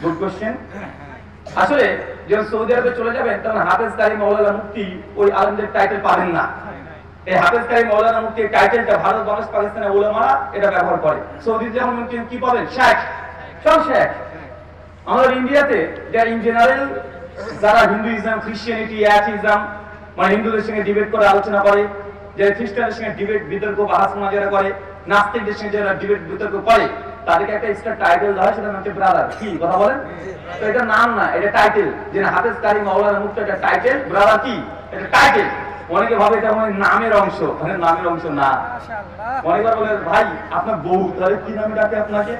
Good question. আসলে যখন Saudi আরবে চলে যাবেন তখন হাফেজ কারি মাওলানা মুফতি ওই আলেমদের টাইটেল পাবেন না। এই হাফেজ কারি মাওলানা মুফতি এই টাইটেলটা ভারত, বাংলাদেশ, পাকিস্তানের উলামারা এটা ব্যবহার করে। সৌদিতে যখন কি পাবেন? শেখ, সব শেখ। আমাদের ইন্ডিয়াতে যারা ইন জেনারেল যারা হিন্দুইজম, খ্রিস্টানিটি, অ্যাথিজম মানে হিন্দুদের সঙ্গে ডিবেট করে আলোচনা করে, যারা খ্রিস্টানদের সঙ্গে ডিবেট বিতর্ক বাহাস যারা করে, নাস্তিকদের সঙ্গে যারা ডিবেট বিতর্ক করে, তাদেরকে একটা এক্সট্রা টাইটেল দেওয়া হয়, সেটা হচ্ছে ব্রাদার। কি কথা বলেন? তো এটা নাম না, এটা টাইটেল। যে হাফেজ কারি মাওলানা মুফতি এটা টাইটেল, ব্রাদার কি এটা টাইটেল। অনেকে ভাবে এটা মানে নামের অংশ, মানে নামের অংশ না। অনেকবার বলে ভাই আপনার বউ, তাহলে কি নামে ডাকে আপনাকে?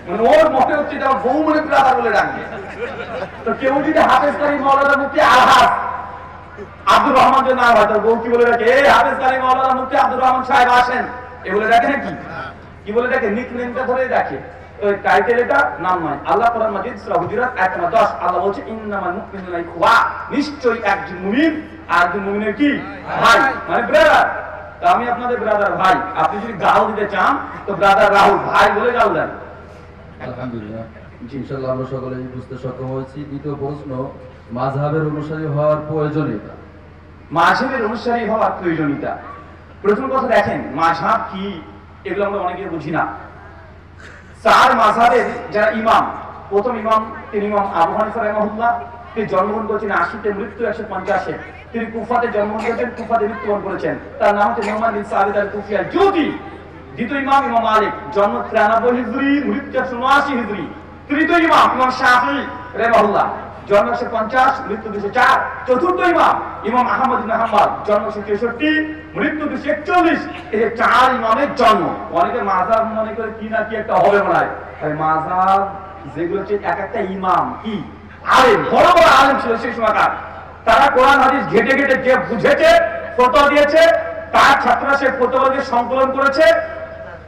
মানে ওর মনে হচ্ছে এটা বউ মানে ব্রাদার বলে ডাকবে। তো কেউ যদি হাফেজ কারি মাওলানা মুফতি আলহাজ আব্দুর রহমান যে নাম হয়, তার বউ কি বলে ডাকে? এই হাফেজ কারি মাওলানা মুফতি আব্দুর রহমান সাহেব আসেন, এ বলে ডাকে নাকি? কি বলে ডাকে? নিকনেমটা ধরে ডাকে। ওই টাইটেল এটা, নাম নয়। আল্লাহ কোরআন মাজিদ সূরা হুজুরাত আয়াত নম্বর 10 আল্লাহ বলছে ইন্নামাল মুমিনুনা ইখওয়া, নিশ্চয়ই একজন মুমিন আর একজন মুমিনের কি ভাই, মানে ব্রাদার। তো আমি আপনাদের ব্রাদার ভাই। আপনি যদি গাল দিতে চান তো ব্রাদার রাহুল ভাই বলে গাল দেন। আলহামদুলিল্লাহ, ইনশাআল্লাহ আমরা সকলেই বুঝতে সক্ষম হয়েছি। দ্বিতীয় প্রশ্ন, মাযহাবের অনুসারী হওয়ার প্রয়োজনীয়তা। মাযহাবের অনুসারী হওয়ার প্রয়োজনীয়তা। প্রথম কথা দেখেন মাযহাব কি, এগুলো আমরা অনেকে বুঝি না। চার মাযহাবের যারা ইমাম, প্রথম ইমাম তিনি ইমাম আবু হানিফা রাহিমাহুল্লাহ। তিনি জন্মগ্রহণ করেছেন 80-তে, মৃত্যু 150-এ। তিনি কুফাতে জন্মগ্রহণ করেছেন, কুফাতে মৃত্যুবরণ করেছেন। তার নাম হচ্ছে মুহাম্মদ বিন সাবিত আল-কুফি আল-জুদি। দ্বিতীয় ইমাম ইমাম মালিক, জন্ম 93 হিজরি, মৃত্যু 179 হিজরি। তৃতীয় ইমাম ইমাম শাফিঈ রাহিমাহুল্লাহ, জন্ম 150, মৃত্যু 204। চতুর্থ ইমাম ইমাম আহমদ ইবনে হাম্বল, জন্ম 163, মৃত্যু 241। এই চার ইমামের জন্ম। অনেকে মাযহাব মনে করে কি না কি একটা হবে মনে হয়। মাযহাব যেগুলো হচ্ছে এক একটা ইমাম কি আলেম, বড় বড় আলেম ছিল সেই সময়কার। তারা কোরআন হাদিস ঘেটে ঘেটে যে বুঝেছে, ফতোয়া দিয়েছে, তার ছাত্ররা সেই ফতোয়াকে সংকলন করেছে,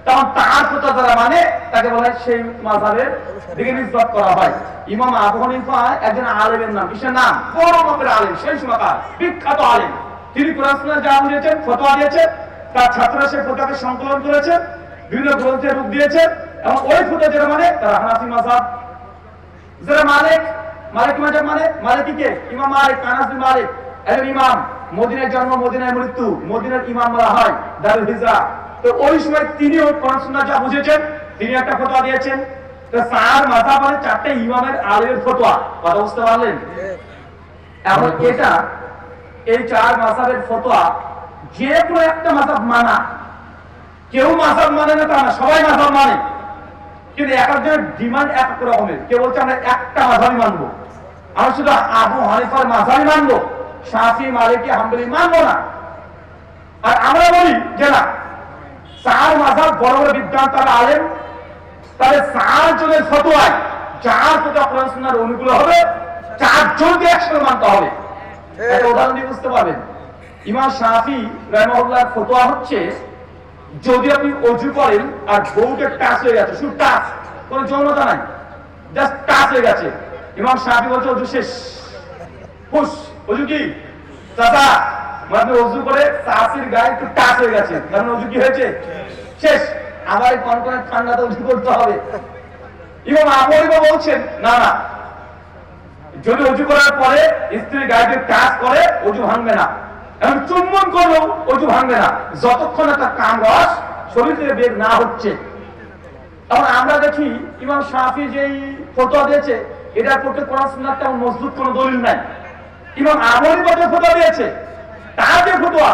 তখন তার ফতোয়া যারা মানে তাকে বলা হয় সেই মাযহাবের দিকে নিসবত করা হয়। ইমাম আবু হানিফা একজন আলেমের নাম, কিসের নাম? বড় মাপের আলেম, সেই সময়কার বিখ্যাত আলেম। তিনি কোরআন সুন্নাহ যা বুঝেছেন, ফতোয়া দিয়েছে, তার ছাত্ররা সেই ফতোয়াকে সংকলন করেছে, বিভিন্ন গ্রন্থের রূপ দিয়েছে, এবং ওই ফতোয়া যারা মানে তারা হানাফি মাযহাব। যারা মালিক, মালিক মাযহাব মানে মালিকি কে? ইমাম মালিক, আনাস বিন মালিক, একজন ইমাম, মদিনায় জন্ম, মদিনায় মৃত্যু, মদিনার ইমাম বলা হয়, দারুল হিজরা। তো ওই সময় তিনিও কোরআন সুন্নাহ যা বুঝেছেন, তিনি একটা ফতোয়া দিয়েছেন। তো চার মাযহাব মানে চারটে ইমামের আলেমের ফতোয়া। কথা বুঝতে পারলেন? এখন এটা এই চার মাযহাবের ফতোয়া যে কোনো একটা মাযহাব মানা, কেউ মাযহাব মানে না তা না, সবাই মাযহাব মানে, কিন্তু এক একজনের ডিমান্ড এক এক রকমের। কেউ বলছে আমরা একটা মাযহাবই মানবো, আমরা শুধু আবু হানিফার মাযহাবই মানবো, শাফি, মালিকি, হাম্বলি মানবো না। আর আমরা বলি যে না, চার মাযহাব বড় বড় বিদ্বান তারা আলেম, তাহলে চারজনের ফতোয়ায় যার ফতোয়া কোরআন সুন্নাহর অনুকূল হবে, চারজনকে একসাথে মানতে হবে। একটা উদাহরণ দিয়ে বুঝতে পারবেন। ইমাম শাফি রাহিমাহুল্লাহর ফতোয়া হচ্ছে, যদি আপনি অজু করেন আর বউকে টাচ হয়ে গেছে, শুধু টাচ, কোনো যৌনতা নাই, জাস্ট টাচ হয়ে গেছে, ইমাম শাফি বলছে অজু শেষ। হুশ, অজু কি চাচা, মানে অজু করে চাষির গায়ে একটু টাচ হয়ে গেছে, কারণ অজু কি হয়েছে? শেষ। আবার কনকনে ঠান্ডাতে অজু করতে হবে। ইমাম আবু হানিফা বলছেন না না, যদি অজু করার পরে স্ত্রীর গায়ে টাচ করে অজু ভাঙবে না, এবং চুম্বন করলেও অজু ভাঙবে না, যতক্ষণ একটা কাম রস শরীর থেকে বের না হচ্ছে। তখন আমরা দেখি ইমাম শাফি যেই ফতোয়া দিয়েছে, এটার পক্ষে কোরআন সুন্নাহর তেমন মজবুত কোনো দলিল নাই। ইমাম আবু হানিফা যে ফতোয়া দিয়েছে, তার যে ফতোয়া,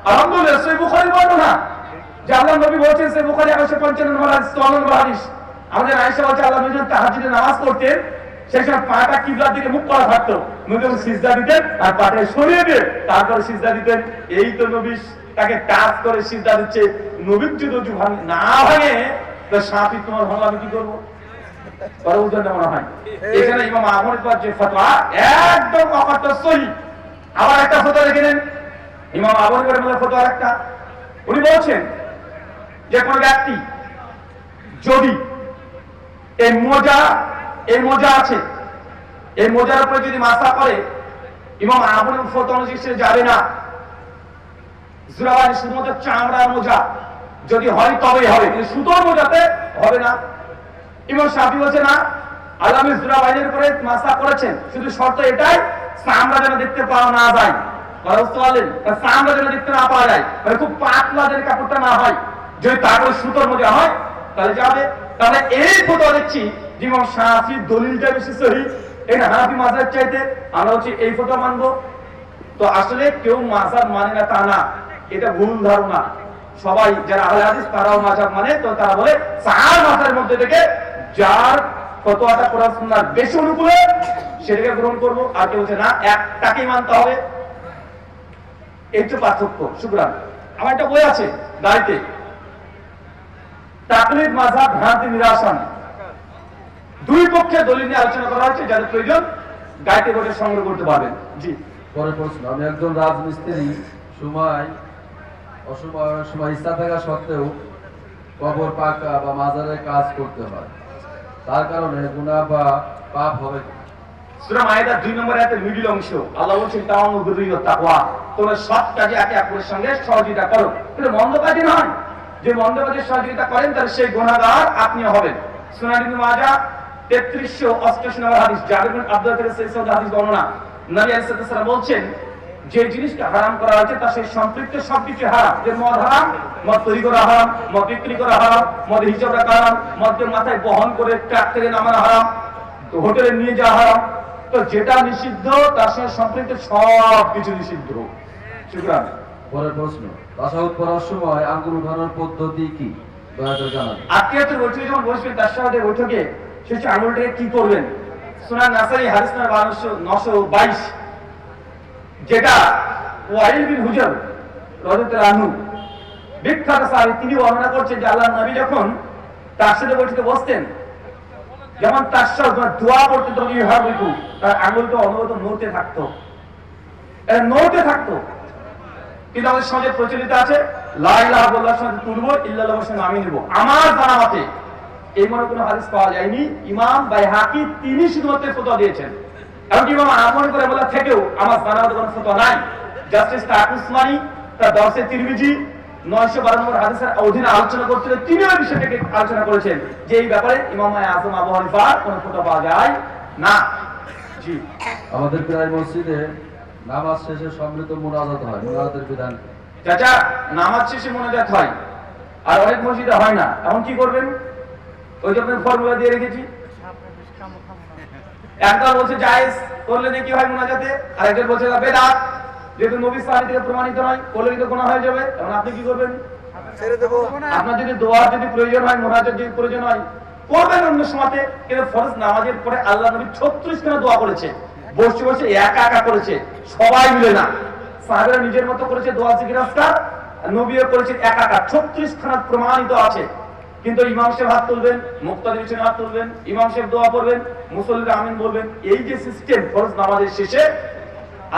আলহামদুলিল্লাহ, সহিহ বুখারীর বর্ণনা যে আল্লাহ নবী বলেছেন, সহিহ বুখারী 155 নম্বর হাদিস, 54 নম্বর হাদিস, আমাদের আয়েশা বলছে আল্লাহ নবী যখন তাহাজ্জুদে নামাজ পড়তেন, সেই সময় পাটা কিবলার দিকে মুখ করা থাকতো, নবী সিজদা দিতেন আর পাটা সরিয়ে দিয়ে তারপরে সিজদা দিতেন। এই তো নবী তাকে টাচ করে সিজদা দিচ্ছে, নবীর যদি অজু না ভাঙে তো শাফি তোমার ভাঙলে আমি কি করবো? মনে হয় এখানে ইমাম আবু হানিফার যে ফতোয়া একদম অকাট্য সহিহ। আবার একটা ফতোয়া দেখে নেন, ইমাম আবু হানিফার ফতোয়া একটা, উনি বলছেন যে কোন ব্যক্তি যদি এই মোজা আছে, এই মোজার উপরে যদি মাসা করে, ইমাম আবু হানিফার ফতোয়া অনুযায়ী সে যাবে না। জুরাবানি শুধুমাত্র চামড়ার মোজা যদি হয় তবেই হবে, কিন্তু সুতোর মোজাতে হবে না। ইমাম শাফি বলছে না, আল্লাহ মিসরা বাইনের উপরে মাসা করেছেন, শুধু শর্ত এটাই চামড়া যেন দেখতে পাওয়া না যায়, চামড়া যেন দেখতে না পাওয়া যায়, মানে খুব পাতলা যেন কাপড়টা না হয়, যদি তারপরে সুতোর মধ্যে হয় তাহলে যাবে। তাহলে এই ফতোয়া দেখছি যেমন শাফির দলিলটা বেশি সহি, এটা হানাফি মাযহাব চাইতে আমরা হচ্ছে এই ফতোয়া মানবো। তো আসলে কেউ মাযহাব মানে না তা না, এটা ভুল ধারণা। সবাই যারা আহলে হাদিস তারাও মাযহাব মানে, তো তারা বলে চার মাযহাবের মধ্যে থেকে যার ফতোয়াটা কোরআন সুন্নাহর বেশি অনুকূলে সেটাকে গ্রহণ করব, আর কেউ বলছে না একটাকেই মানতে হবে। এই তো পার্থক্য। শুকরান। আমার একটা বই আছে গাড়িতে, তাকলিদ মাযহাব ভ্রান্তি নিরাসন, দুই পক্ষে দলিল নিয়ে আলোচনা করা হয়েছে, যাদের প্রয়োজন গাড়িতে বসে সংগ্রহ করতে পারবেন। জি। পরে প্রশ্ন, আমি একজন রাজমিস্ত্রি, সময় ইচ্ছা থাকা সত্ত্বেও কবর পাকা বা মাজারের কাজ করতে হয়, তার কারণে গুনাহ বা পাপ হবে কি? সূরা মায়েদার 2 নম্বর আয়াতের মিডল অংশ আল্লাহ বলেছেন তাওয়ামুল বিররি ওয়াত তাকওয়া, তোমরা সৎ কাজে একে অপরের সঙ্গে সহযোগিতা করো, কিন্তু মন্দ কাজে নয়। যে মন্দ কাজে সহযোগিতা করেন তার সেই গুনাহগার আপনিও হবেন। সুনান ইবনে মাজাহ 3388 নম্বর হাদিস, জাবির বিন আব্দুল্লাহ থেকে সেই হাদিস বর্ণনা, নবী আলাইহিস সালাম বলছেন যে জিনিসটা হারাম করা হয়েছে তার সেই সম্পৃক্ত সবকিছু হারাম। যে মদ হারাম, মদ তৈরি করা হারাম, মদ বিক্রি করা হারাম, মদ হিসাব রাখা হারাম, মদের মাথায় বহন করে ট্রাক থেকে নামানো হারাম, হোটেলে নিয়ে যাওয়া হারাম। তো যেটা নিষিদ্ধ তার সঙ্গে সম্পৃক্ত সব কিছু নিষিদ্ধ। শুকরান। পরের প্রশ্ন, তাশাহুদ পড়ার সময় আঙ্গুল উঠানোর পদ্ধতি কি, দয়া করে জানান। আত্মীয়তার বৈঠকে যখন বসবেন তার সাথে বৈঠকে শেষে আঙুলটাকে কি করবেন? সুনান নাসাই হাদিস নাম্বার 922, যেটা ওয়াইল বিন হুজর রাদিয়াল্লাহু আনহু বিখ্যাত সাহাবী, তিনি বর্ণনা করছেন যে আল্লাহর নবী যখন তার সাথে বৈঠকে বসতেন, যেমন তার সাথে দোয়া করতে তখন ইউহাবিকু, তার আঙুলটা অনবরত নড়তে থাকতো, নড়তে থাকতো। কিন্তু আমাদের সমাজে প্রচলিত আছে লা ইলাহা ইল্লাল্লাহর সাথে তুলবো, ইল্লাল্লাহর সাথে আমি নিব। আমার জানা মতে এই মনে কোনো হাদিস পাওয়া যায়নি। ইমাম বাইহাকি তিনি শুধুমাত্র ফতোয়া দিয়েছেন, এমনকি ইমাম আহমদ করে বলা থেকেও আমার জানা মতে কোনো ফতোয়া নাই। জাস্টিস তাক উসমানী তার দর্শে তিরমিজি 912 নম্বর হাদিসের অধীনে আলোচনা করতে তিনি ওই বিষয়টাকে আলোচনা করেছেন যে এই ব্যাপারে ইমাম আযম আবু হানিফার কোনো ফতোয়া পাওয়া যায় না। জি। আমাদের প্রায় মসজিদে নামাজ শেষে সম্মিলিত মুনাজাত হয়, মুনাজাতের বিধান কি? চাচা, নামাজ শেষে মোনাজাত হয় আর অনেক মসজিদে হয় না, এখন কি করবেন? ওই যে আপনার ফর্মুলা দিয়ে রেখেছি, একদল বলছে জায়েজ, করলে নাকি হয় মোনাজাতে, আর একজন বলছে বেদাত, যেহেতু নবী সাহাবী থেকে প্রমাণিত নয়, করলে কিন্তু গুনাহ হয়ে যাবে। এখন আপনি কি করবেন? ছেড়ে দেব। আপনার যদি দোয়ার যদি প্রয়োজন হয়, মোনাজাত যদি প্রয়োজন হয় করবেন অন্য সময়তে, কিন্তু ফরজ নামাজের পরে আল্লাহ নবী 36 খানা দোয়া করেছে, বসে বসে একা একা করেছে, সবাই মিলে না। সাহাবীরা নিজের মতো করেছে দোয়া জিকির আজকার, নবীও করেছেন একা একা, 36 খানা প্রমাণিত আছে। কিন্তু ইমাম সাহেব হাত তুলবেন, মুক্তাদি পিছনে হাত তুলবেন, ইমাম সাহেব দোয়া করবেন, মুসল্লিরা আমিন বলবেন, এই যে সিস্টেম ফরজ নামাজের শেষে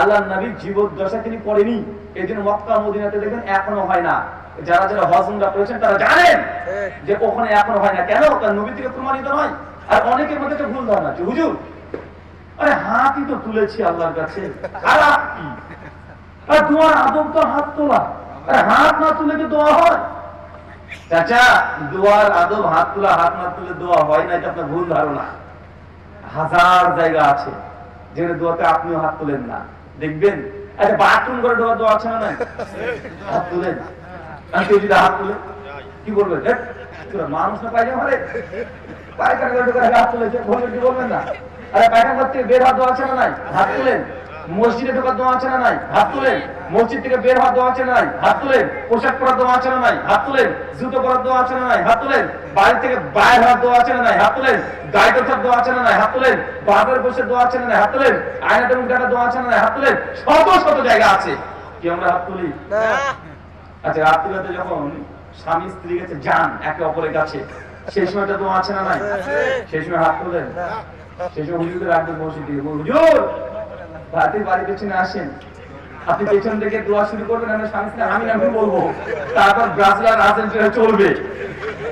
আল্লাহর নবী জীবদ্দশা তিনি করেনি। এইজন্য মক্কা মদিনাতে দেখবেন এখনো হয় না। যারা যারা হজ উমরা করেছেন তারা জানেন যে ওখানে এখনো হয় না। কেন? কারণ নবী থেকে প্রমাণিত নয়। আর অনেকের মধ্যে একটা ভুল ধারণা আছে, হুজুর আরে হাতই তো তুলেছি আল্লাহর কাছে, আর কি আর দোয়ার আদব তো হাত তোলা, আরে হাত না তুলে কি দোয়া হয়? চাচা, দোয়ার আদব হাত তোলা, হাত না তুলে দোয়া হয় না, এটা আপনার ভুল ধারণা। হাজার জায়গা আছে যেখানে দোয়াতে আপনিও হাত তোলেন না, দেখবেন। আচ্ছা, বাথরুম করে ঢোকা দোয়া আছে না নাই? হাত তুলেন, আর কেউ যদি হাত তুলে কি বলবেন? মানুষ না পাইলে মারে, পায়খানা করে ঢোকার হাত তুলেছে বলবেন, কি বলবেন না? আরে পায়খানা থেকে বের হাত দোয়া আছে না নাই? হাত তুলেন। মসজিদে ঢোকার দোয়া আছে না নাই? হাত তুলেন। মসজিদ থেকে বের হওয়ার দোয়া আছে না নাই? হাত তুলেন। পোশাক পরার দোয়া আছে না নাই? হাত তুলেন। জুতো পরার দোয়া আছে না নাই? হাত তুলেন। বাড়ি থেকে বাইরে হওয়ার দোয়া আছে না নাই? হাত তুলেন। গাড়িতে ওঠার দোয়া আছে না নাই? হাত তুলেন। বাজারে বসে দোয়া আছে না নাই? হাত তুলেন। আয়নাতে মুখ দেখার দোয়া আছে না নাই? হাত তুলেন। শত শত জায়গা আছে, কি আমরা হাত তুলি না? আচ্ছা, রাত তুলাতে যখন স্বামী স্ত্রী গেছে যান একে অপরের কাছে, সেই সময়টা দোয়া আছে না নাই? সেই সময় হাত তুলেন। সেই সময় হুজুরকে রাখবেন মসজিদে, হুজুর রাতের বাড়ি পেছনে আসেন, আপনি পেছন থেকে দোয়া শুরু করবেন, আমরা স্বামী স্ত্রী আমি নামে বলবো, তারপর ব্রাজিল আর্জেন্টিনা চলবে।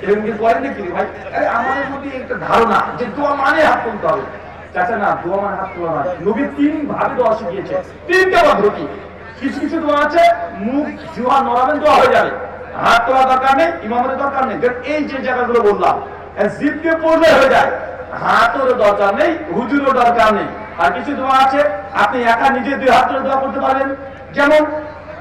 এরকম কি করেন নাকি ভাই? আমাদের মধ্যে একটা ধারণা যে দোয়া মানে হাত তুলতে হবে। চাচা না, দোয়া মানে হাত তোলা নয়। নবী 3 ভাবে দোয়া শিখিয়েছে, 3টা পদ্ধতি। কিছু কিছু দোয়া আছে মুখ জুয়া নড়াবেন দোয়া হয়ে যাবে, হাত তোলা দরকার নেই, ইমামের দরকার নেই। এই যে জায়গাগুলো বললাম জিভ দিয়ে পড়লে হয়ে যায়, হাতেরও দরকার নেই, হুজুরও দরকার নেই। আর কিছু দোয়া আছে আপনি একা নিজে 2 হাত তুলে দোয়া করতে পারবেন। যেমন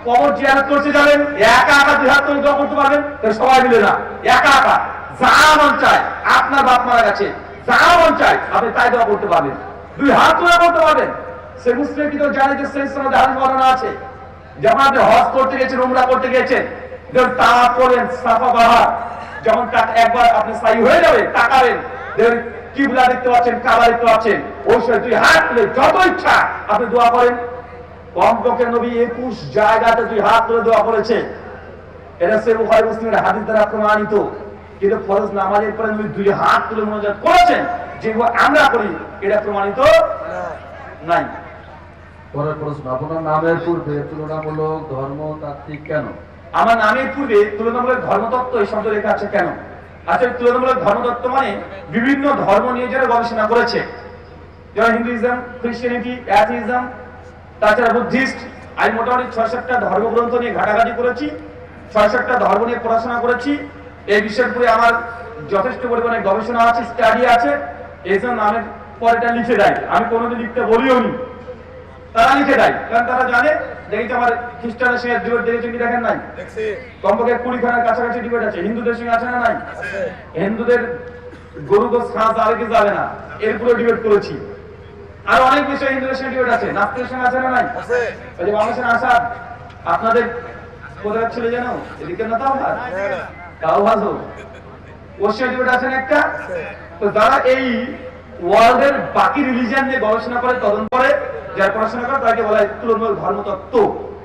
কবর জিয়ারত করতে যাবেন, একা একা 2 হাত তুলে দোয়া করতে পারবেন, সবাই মিলে না, একা একা যা মন চায়, আপনার বাপ মারা গেছে, যা মন চায় আপনি তাই দোয়া করতে পারবেন, 2 হাত তুলে করতে পারবেন। সে মুসলিম কি তো জানে যে সেই সময় হাদিস বর্ণনা আছে, যেমন আপনি হজ করতে গেছেন, উমরা করতে গেছেন, যখন তা করেন সাফা বাহার, যখন একবার আপনি সাই হয়ে যাবে, তাকাবেন কিবলা দেখতে পাচ্ছেন, কাবা দেখতে পাচ্ছেন, ওই সময় 2 হাত তুলে যত ইচ্ছা আপনি দোয়া করেন। কমপক্ষে নবী 21 জায়গাতে 2 হাত তুলে দোয়া করেছে। এটা সে বুখারী মুসলিমের হাদিস দ্বারা প্রমাণিত। কিন্তু ফরজ নামাজের পরে নবী 2 হাত তুলে মুনাজাত করেছেন, যেগুলো আমরা করি এটা প্রমাণিত নাই। পরের প্রশ্ন, আপনার নামের পূর্বে তুলনামূলক ধর্মতাত্ত্বিক কেন? আমার নামের পূর্বে তুলনামূলক ধর্মতত্ত্ব এই শব্দ লেখা আছে কেন? আসলে তুলনামূলক ধর্মতত্ত্ব মানে বিভিন্ন ধর্ম নিয়ে যারা গবেষণা করেছে, যেমন হিন্দুইজম, খ্রিস্টানিটি, অ্যাথিজম, তাছাড়া বুদ্ধিস্ট। আমি মোটামুটি 6-7টা ধর্মগ্রন্থ নিয়ে ঘাটাঘাটি করেছি, 6-7টা ধর্ম নিয়ে পড়াশোনা করেছি। এই বিষয়ের উপরে আমার যথেষ্ট পরিমাণে গবেষণা আছে, স্টাডি আছে। এই জন্য নামের পরেটা লিখে দেয়, আমি কোনোদিন লিখতে বলিও নি, তারা লিখে দেয়, কারণ তারা জানে। দেখেছি আমার খ্রিস্টানের সঙ্গে ডিবেট দেখেছেন কি দেখেন নাই? কমপক্ষে 20খানার কাছাকাছি ডিবেট আছে। হিন্দুদের সঙ্গে আছে না নাই? হিন্দুদের গরু গোস খাওয়া যাবে কি যাবে না এরপরে ডিবেট করেছি। আর অনেক বিষয় হিন্দুদের সঙ্গে ডিবেট আছে, নাস্তিকের সঙ্গে আছে না নাই? ওই যে বাংলাদেশের আসাদ, আপনাদের কোথায় ছিল যেন এদিকে না, তাও ভালো ওর সঙ্গে ডিবেট আছেন একটা। তো যারা এই ওয়ার্ল্ডের বাকি রিলিজিয়ন নিয়ে গবেষণা করে, তদন্ত করে, যারা পড়াশোনা করে, তাকে বলা হয় তুলনামূলক ধর্মতত্ত্ব।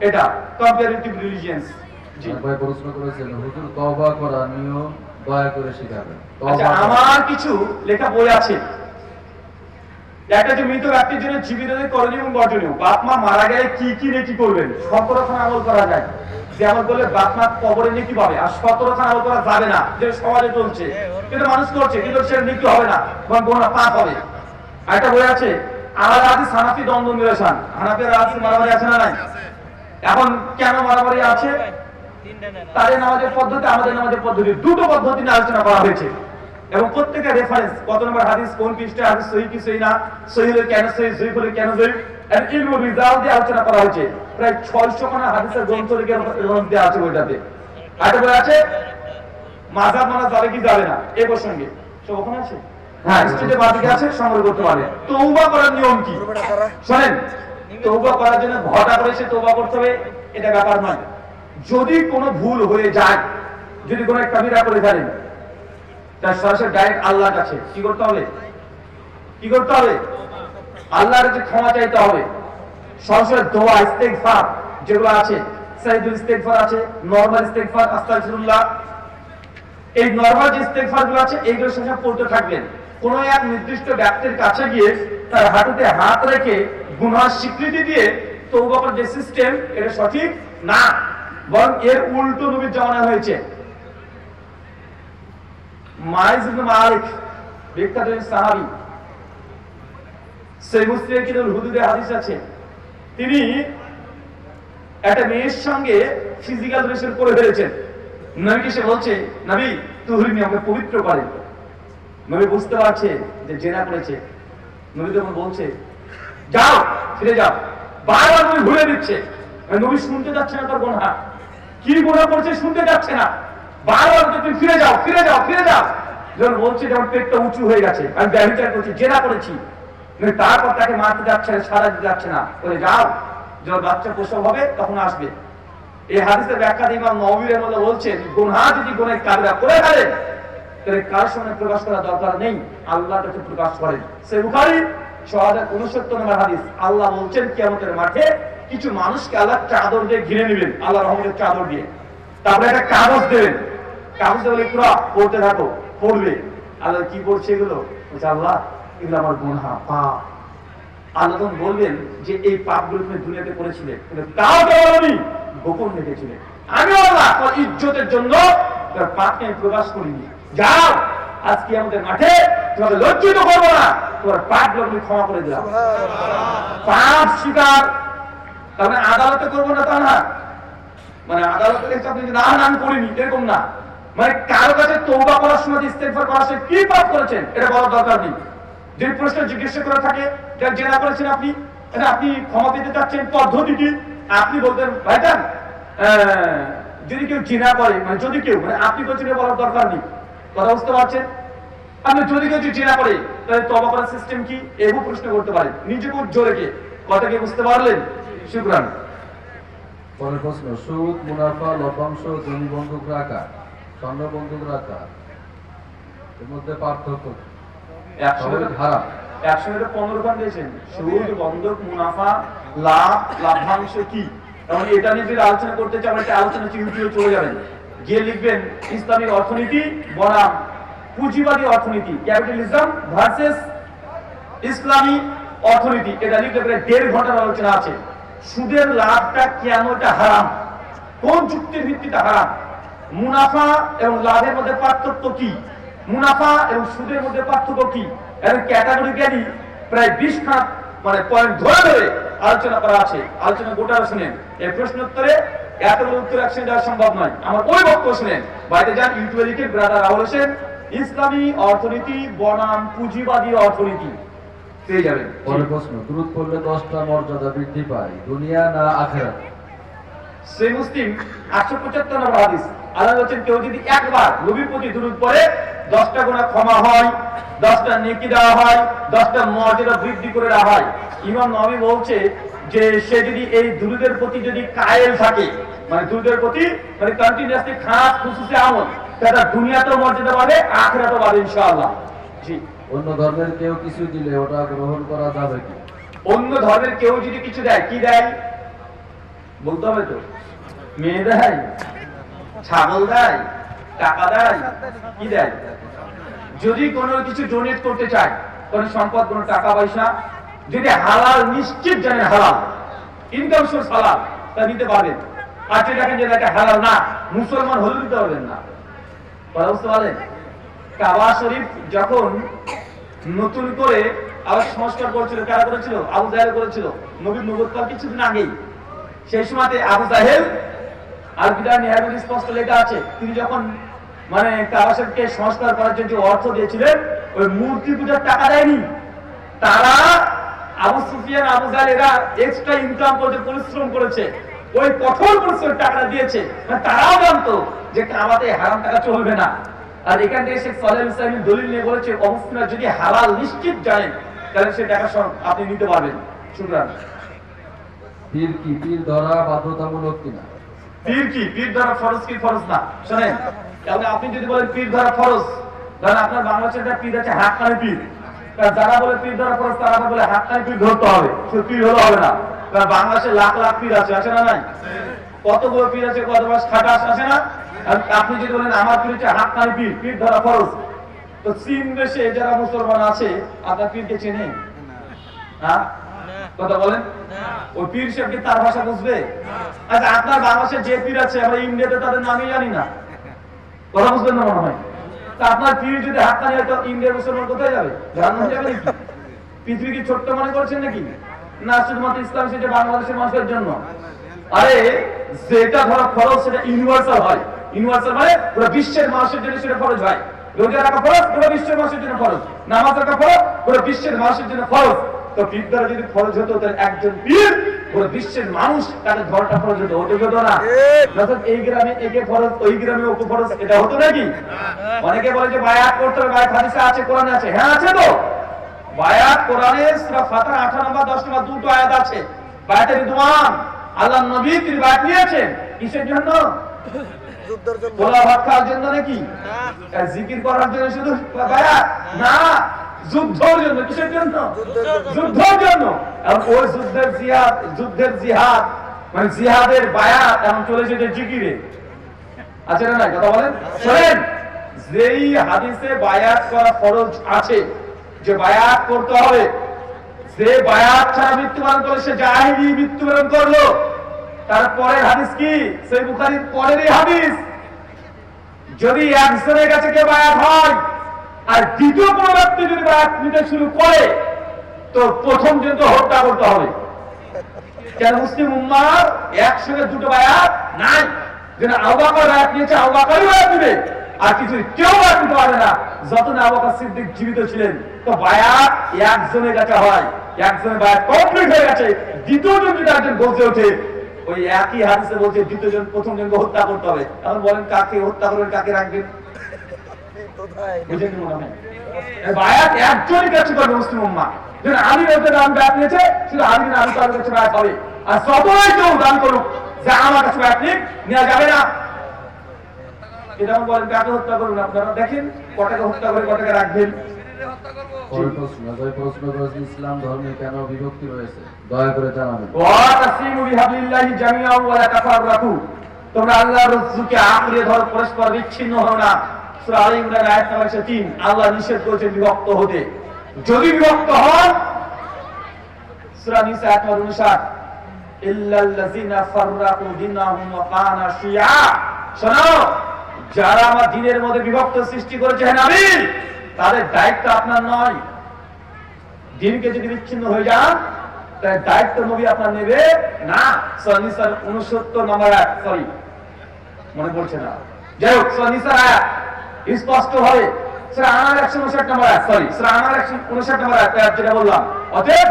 এটা কম্পারেটিভ রিলিজিয়ন্স। জি ভাই প্রশ্ন করেছেন, হুজুর তওবা করার নিয়ম দয়া করে শিখাবেন। আচ্ছা, আমার কিছু লেখা বই আছে। একটা যে মৃত ব্যক্তির জন্য জীবিতদের করণীয় এবং বর্জনীয়, বাপ মা মারা গেলে কি কি নেকি করবেন, 17খানা আমল করা যায়। যে আমল করলে বাপ মা কবরে নেকি পাবে, আর 17খানা আমল করা যাবে না, যে সমাজে চলছে, কিন্তু মানুষ করছে, কিন্তু সে নেকি হবে না, বরং গোনা পাপ হবে। আর একটা বই আছে আলাদা হাদিস হানাফি দ্বন্দ্ব নিরসন। হানাফির হাদিস মারামারি আছে না নাই? এখন কেন মারামারি আছে? তাদের নামাজের পদ্ধতি, আমাদের নামাজের পদ্ধতি, দুটো পদ্ধতি নিয়ে আলোচনা করা হয়েছে। এবং প্রত্যেকটা রেফারেন্স, কত নম্বর হাদিস, কোন পৃষ্ঠায় হাদিস সহিহ কি সহিহ না, সহিহ হলে কেন সহিহ, জয়ীফ হলে কেন জয়ীফ, এন্ড ইলমুল রিজাল দিয়ে আলোচনা করা হয়েছে। প্রায় 600খানা হাদিসের গ্রন্থ লিখে রেফারেন্স দেওয়া আছে বইটাতে। আরেকটা বই আছে মাযহাব মানা যাবে কি যাবে না, এই প্রসঙ্গে। সব ওখানে আছে, হ্যাঁ, স্টেজে বাদিকে আছে, সংগ্রহ করতে পারে। তওবা করার নিয়ম কি শুনেন। তওবা করার জন্য ঘটা করে সে তওবা করতে হবে, এটা ব্যাপার নয়। যদি কোনো ভুল হয়ে যায়, যদি কোনো কবিরা করে ফেলেন, তার সরাসরি ডাইরেক্ট আল্লাহর কাছে কি করতে হবে? কি করতে হবে? আল্লাহর কাছে ক্ষমা চাইতে হবে। সরাসরি দোয়া, ইস্তেগফার যেগুলো আছে, সাইদুল ইস্তেগফার আছে, নরমাল ইস্তেগফার, আস্তাগফিরুল্লাহ, এই নরমাল যে ইস্তেগফার গুলো আছে, এইগুলো সবসময় পড়তে থাকবেন। কোনো এক নির্দিষ্ট ব্যক্তির কাছে গিয়ে তার হাঁটুতে হাত রেখে গুনাহ স্বীকৃতি দিয়ে তওবা করার যে সিস্টেম, এটা সঠিক না, বরং এর উল্টো নবীর জামানায় হয়েছে। মাইজ ইবনে মালিক, বিখ্যাত সাহাবী, সহিহ মুসলিম কিতাবুল হুদুদে হাদিস আছে, তিনি একটা মেয়ের সঙ্গে ফিজিক্যাল রিলেশন করে ফেলেছেন। নবীকে সে বলছে, নবী তুহরিনি, আমাকে পবিত্র করেন। নবী বুঝতে পারছে যে জেনা করেছে। নবী তখন বলছে, যাও, ফিরে যাও। বারবার নবী ভুলে দিচ্ছে, নবী শুনতে যাচ্ছে না তার গুনাহ, কি গুনাহ করছে শুনতে যাচ্ছে না, বারবার তুমি ফিরে যাও, ফিরে যাও, ফিরে যাও। যখন বলছে, যেমন পেটটা উঁচু হয়ে গেছে, আমি ব্যভিচার করছি, জেনা করেছি, তারপর তাকে মারতে যাচ্ছে না, সারা দিতে যাচ্ছে না, বলে যাও, যখন বাচ্চা প্রসব হবে তখন আসবে। এই হাদিসের ব্যাখ্যা ইমাম নববী রাহিমাহুল্লাহ বলছেন, গুনাহ যদি গুনাহ কাবিরা করে ফেলেন, তাহলে কার সামনে প্রকাশ করা দরকার নেই, আল্লাহর কাছে প্রকাশ করেন। সহিহ বুখারী 6069 নম্বর হাদিস। আল্লাহ বলছেন কিয়ামতের মাঠে কিছু মানুষকে আল্লাহ চাদর দিয়ে ঘিরে নেবেন, আল্লাহর রহমতের চাদর দিয়ে। তারপরে একটা কাগজ দেবেন, কাগজে বলে ইকরা, পড়তে থাকো, পড়বে। আল্লাহ কি পড়ছে এগুলো? বলছে আল্লাহ এগুলো আমার গুনাহ, পাপ। আল্লাহ তখন বলবেন যে এই পাপগুলো তুমি দুনিয়াতে করেছিলে, কিন্তু কাউকে বলনি, গোপন রেখেছিলে। আমি আল্লাহ তোমার ইজ্জতের জন্য তোমার পাপকে আমি প্রকাশ করিনি। যাও, আজকে আমাদের মাঠে তোমাকে লজ্জিত করবো না, তোমার পাপগুলো আমি ক্ষমা করে দিলাম। পাপ স্বীকার, তার মানে আদালতে করবো না তা না, মানে আদালতে আপনি না আমি করিনি এরকম না, মানে কারো কাছে তওবা করার সময়, ইস্তেগফার করার সময় কি পাপ করেছেন এটা বলার দরকার নেই। যে প্রশ্ন জিজ্ঞাসা করা থাকে যা জেনা করেছেন আপনি, এটা আপনি ক্ষমা পেতে চাচ্ছেন পদ্ধতি কি, আপনি বলতেন ভাইজান যদি কেউ জেনা করে, মানে যদি কেউ, মানে আপনি বলছেন বলার দরকার নেই, কথা বুঝতে পারছেন? আপনি যদি কেউ জেনা করে তাহলে তবা করার সিস্টেম কি, এও প্রশ্ন করতে পারেন নিজেকে জোরে কে, কথা কি বুঝতে পারলেন? শুকরান। পরের প্রশ্ন, সুদ, মুনাফা, লভ্যাংশ, জমি বন্ধক রাখা, স্বর্ণ বন্ধক রাখা, এর মধ্যে পার্থক্য কি? হারাম। 115 বার দিয়েছেন, সুদ, বন্ধক, মুনাফা, লাভ, লাভ্যাংশ কি। কারণ এটা নিয়ে যদি আলোচনা করতে চান, একটা আলোচনা ইউটিউবে চলে যাবেন, গিয়ে লিখবেন ইসলামিক অর্থনীতি বনাম পুঁজিবাদী অর্থনীতি, ক্যাপিটালিজম ভার্সেস ইসলামী অর্থনীতি, এটা লিখলে 1.5 ঘন্টার আলোচনা আছে। সুদের লাভটা কেন এটা হারাম, কোন যুক্তির ভিত্তিতে হারাম, মুনাফা এবং লাভের মধ্যে পার্থক্য কি, মুনাফা এবং সুদের মধ্যে পার্থক্য কি, এর ক্যাটাগরিক্যালি প্রায় 20 খাত মানে পয়েন্ট ধরে ধরে আলোচনা করা আছে। আলোচনা গোটা শুনেন, এই প্রশ্ন উত্তরে এতগুলো উত্তর একসঙ্গে দেওয়া সম্ভব নয়। আমার ওই বক্তব্য শুনেন, বাইরে যান ইউটিউবে লিখে ব্রাদার রাহুল হোসেন ইসলামী অর্থনীতি বনাম পুঁজিবাদী অর্থনীতি, পেয়ে যাবেন। পরের প্রশ্ন, দুরূদ পড়লে 10টা মর্যাদা বৃদ্ধি পায়, দুনিয়া না আখিরাত? সেই মুসলিম 875 নম্বর হাদিস, আল্লাহ বলেন কেউ যদি একবার নবীর প্রতি দুরূদ পড়ে 10টা গুনাহ ক্ষমা হয়, 10টা নেকি দেওয়া হয়, 10টা মর্যাদা বৃদ্ধি করে দেওয়া হয়। ইমাম নবী বলছে যে সে যদি এই দুরূদের প্রতি যদি কায়েল থাকে, মানে দুরূদের প্রতি মানে কন্টিনিউয়াসলি খাস খুশুসি আমল, তাহলে দুনিয়াতেও মর্যাদা পাবে, আখিরাতেও পাবে ইনশাআল্লাহ। জি। অন্য ধর্মের কেউ কিছু দিলে ওটা গ্রহণ করা যাবে কি? অন্য ধর্মের কেউ যদি কিছু দেয়, কি দেয় বলতে হবে তো, মেয়ে দেয়, ছাগল দেয়, টাকা দেয়, কি দেয়? যদি কোনো কিছু ডোনেট করতে চায়, কোনো সম্পদ, কোনো টাকা পয়সা, যদি হালাল নিশ্চিত জানেন, হালাল ইনকাম সোর্স হালাল, তা নিতে পারবেন। আর যদি দেখেন যে এটা হালাল না, মুসলমান হলে দিতে পারবেন না, কথা বুঝতে পারলেন? কাবা শরীফ যখন নতুন করে আবার সংস্কার করেছিল, কারা করেছিল? আবু জাহেল করেছিল, নবীর নবুয়্যত কিছুদিন আগেই। সেই সময়তে আবু জাহেল, আর বিদায় নিহার স্পষ্ট লেখা আছে, তিনি যখন মানে কাবা শরীফকে সংস্কার করার জন্য অর্থ দিয়েছিলেন, ওই মূর্তি পূজার টাকা দেয়নি তারা। আবু সুফিয়ান, আবু জাহেল এরা এক্সট্রা ইনকাম করতে পরিশ্রম করেছে, ওই কঠোর পরিশ্রম টাকাটা দিয়েছে, মানে তারাও জানতো যে কাবাতে হারাম টাকা চলবে না। আর এখান থেকে শেখ সালেহ ইসলামী দলিল নিয়ে বলেছে অবস্থা যদি হালাল নিশ্চিত জানেন তাহলে সে টাকা আপনি নিতে পারবেন। সুতরাং পীর কি, পীর ধরা বাধ্যতামূলক কিনা? পীর কি, পীর ধরা ফরজ কি ফরজ না? শোনেন, তাহলে আপনি যদি বলেন পীর ধরা ফরজ, তাহলে আপনার বাংলাদেশে একটা পীর আছে হাক্কানি পীর, যারা বলে পীর ধরা ফরজ তারা বলে হাক্কানি পীর ধরতে হবে, সে পীর হলে হবে না। কারণ বাংলাদেশে লাখ লাখ পীর আছে, আছে না নাই? কতগুলো পীর আছে, কত মাস খাটাস আছে না? আপনি যদি বলেন আমার পীর হচ্ছে হাক্কানি পীর, পীর ধরা ফরজ, তো চীন দেশে যারা মুসলমান আছে আপনার পীরকে চেনে? হ্যাঁ, কথা বলেন। ওই পীর সাহেবকে তার ভাষা বুঝবে? আচ্ছা, আপনার বাংলাদেশে যে পীর আছে আমরা ইন্ডিয়াতে তাদের নামই জানি না, কথা বুঝবেন না মনে হয়। তা আপনার পীর যদি হাক্কানি হয় তো ইন্ডিয়ার মুসলমান কোথায় যাবে? জাহান্নামে যাবে নাকি? পৃথিবী কি ছোট্ট মনে করছেন নাকি? না, শুধুমাত্র ইসলাম সেটা বাংলাদেশের মানুষের জন্য। আরে যেটা ধরা ফরজ সেটা ইউনিভার্সাল হয়, ইউনিভার্সাল মানে পুরো বিশ্বের মানুষের জন্য সেটা ফরজ হয়। রোজা রাখা ফরজ, পুরো বিশ্বের মানুষের জন্য ফরজ। নামাজ রাখা ফরজ, পুরো বিশ্বের মানুষের জন্য ফরজ। তো পীর দ্বারা যদি ফরজ হতো তাহলে একজন পীর পুরো বিশ্বের মানুষ তাকে ধরাটা ফরজ হতো, হতে হতো না? এই গ্রামে একে ফরজ, ওই গ্রামে ওকে ফরজ, এটা হতো নাকি? অনেকে বলে যে বায়াত করতে হবে, বায়াত হাদিসে আছে, কোরআনে আছে। হ্যাঁ আছে তো, বায়াত কোরআনে সূরা ফাতিহা 8 নম্বর 10 নম্বর দুটো আয়াত আছে। বায়াতের রিদওয়ান, আল্লাহর নবী তিনি বায়াত নিয়েছেন কিসের জন্য? যুদ্ধের জন্য, পোলা ভাত খাওয়ার জন্য নাকি? জিকির করার জন্য শুধু বায়াত না, যুদ্ধের জন্য। কিসের জন্য? যুদ্ধের জন্য। এবং ওই যুদ্ধের জিহাদ মানে জিহাদের বায়াত এখন চলেছে যে জিকিরে, আছে না? কথা বলেন। শোনেন, যেই হাদিসে বায়াত করা ফরজ আছে, যে বায়াত করতে হবে, যে বায়াত ছাড়া মৃত্যুবরণ করে সে জাহেলি মৃত্যুবরণ করলো। তারপরে হাদিস কি? সেই বুখারীর পরেরই হাদিস, যদি একজনের কাছে কেউ বায়াত হয় আর দ্বিতীয় কোনো ব্যক্তি যদি বায়াত নিতে শুরু করে তো প্রথম জন তো হত্যা করতে হবে। কেন? মুসলিম উম্মার একসঙ্গে দুটো বায়াত নাই। যেন আবু বকর বায়াত নিয়েছে, আবু বকরই বায়াত দিবে, আর কিছু কেউ বাদ দিতে পারবে না। যত না আবু বকর সিদ্দিক জীবিত ছিলেন, তো বায়াত একজনের কাছে হয়, একজনের বায়াত কমপ্লিট হয়ে গেছে, দ্বিতীয় জন যদি একজন বলতে ওঠে, ওই একই হাদিসে বলছে দ্বিতীয় জন প্রথম জনকে হত্যা করতে হবে। এখন বলেন কাকে হত্যা করবেন, কাকে রাখবেন? বুঝেন মনে হয় বায়াত একজনই কাছে করবে মুসলিম উম্মাহ। যেন আলী রাদিয়াল্লাহু আনহু বায়াত নিয়েছে, শুধু আলী না, আলী তার কাছে বায়াত হবে। আর যতই কেউ দান করুক যে আমার কাছে বায়াত নেওয়া যাবে না, এটা বলেন কাকে হত্যা করবেন? আপনারা দেখেন কটাকে হত্যা করে কটাকে রাখবেন। ইসলাম ধর্মে কেন বিভক্তি রয়েছে দয়া করে জানাবেন। ওয়াতাসিমু বিহাবলিল্লাহি জামিআন ওয়া লা তাফাররাকু, তোমরা আল্লাহর রজ্জুকে আঁকড়ে ধরো, পরস্পর বিচ্ছিন্ন হও না। সূরা আলে ইমরান আয়াত নম্বর 103। আল্লাহ নিষেধ করেছেন বিভক্ত হতে। যদি বিভক্ত হন, সূরা নিসা আয়াত নম্বর 59, ইল্লাল্লাযিনা ফাররাকু দীনাহুম ওয়া কানা শিয়া, শোনো, যারা আমার দ্বীনের মধ্যে বিভক্ত সৃষ্টি করেছে, হ্যাঁ নবী, তাদের দায়িত্ব আপনার নয়। দ্বীনকে যদি বিচ্ছিন্ন হয়ে যান, তার দায়িত্ব নবী আপনার নেবে না। সূরা নিসার 69 নম্বর আয়াত, সরি মনে পড়ছে না, যাই হোক সূরা নিসার আয়াত স্পষ্ট হবে। সূরা আনার 159 নম্বর আয়াত, সরি সূরা আনার 159 নম্বর আয়াত যেটা বললাম। অতএব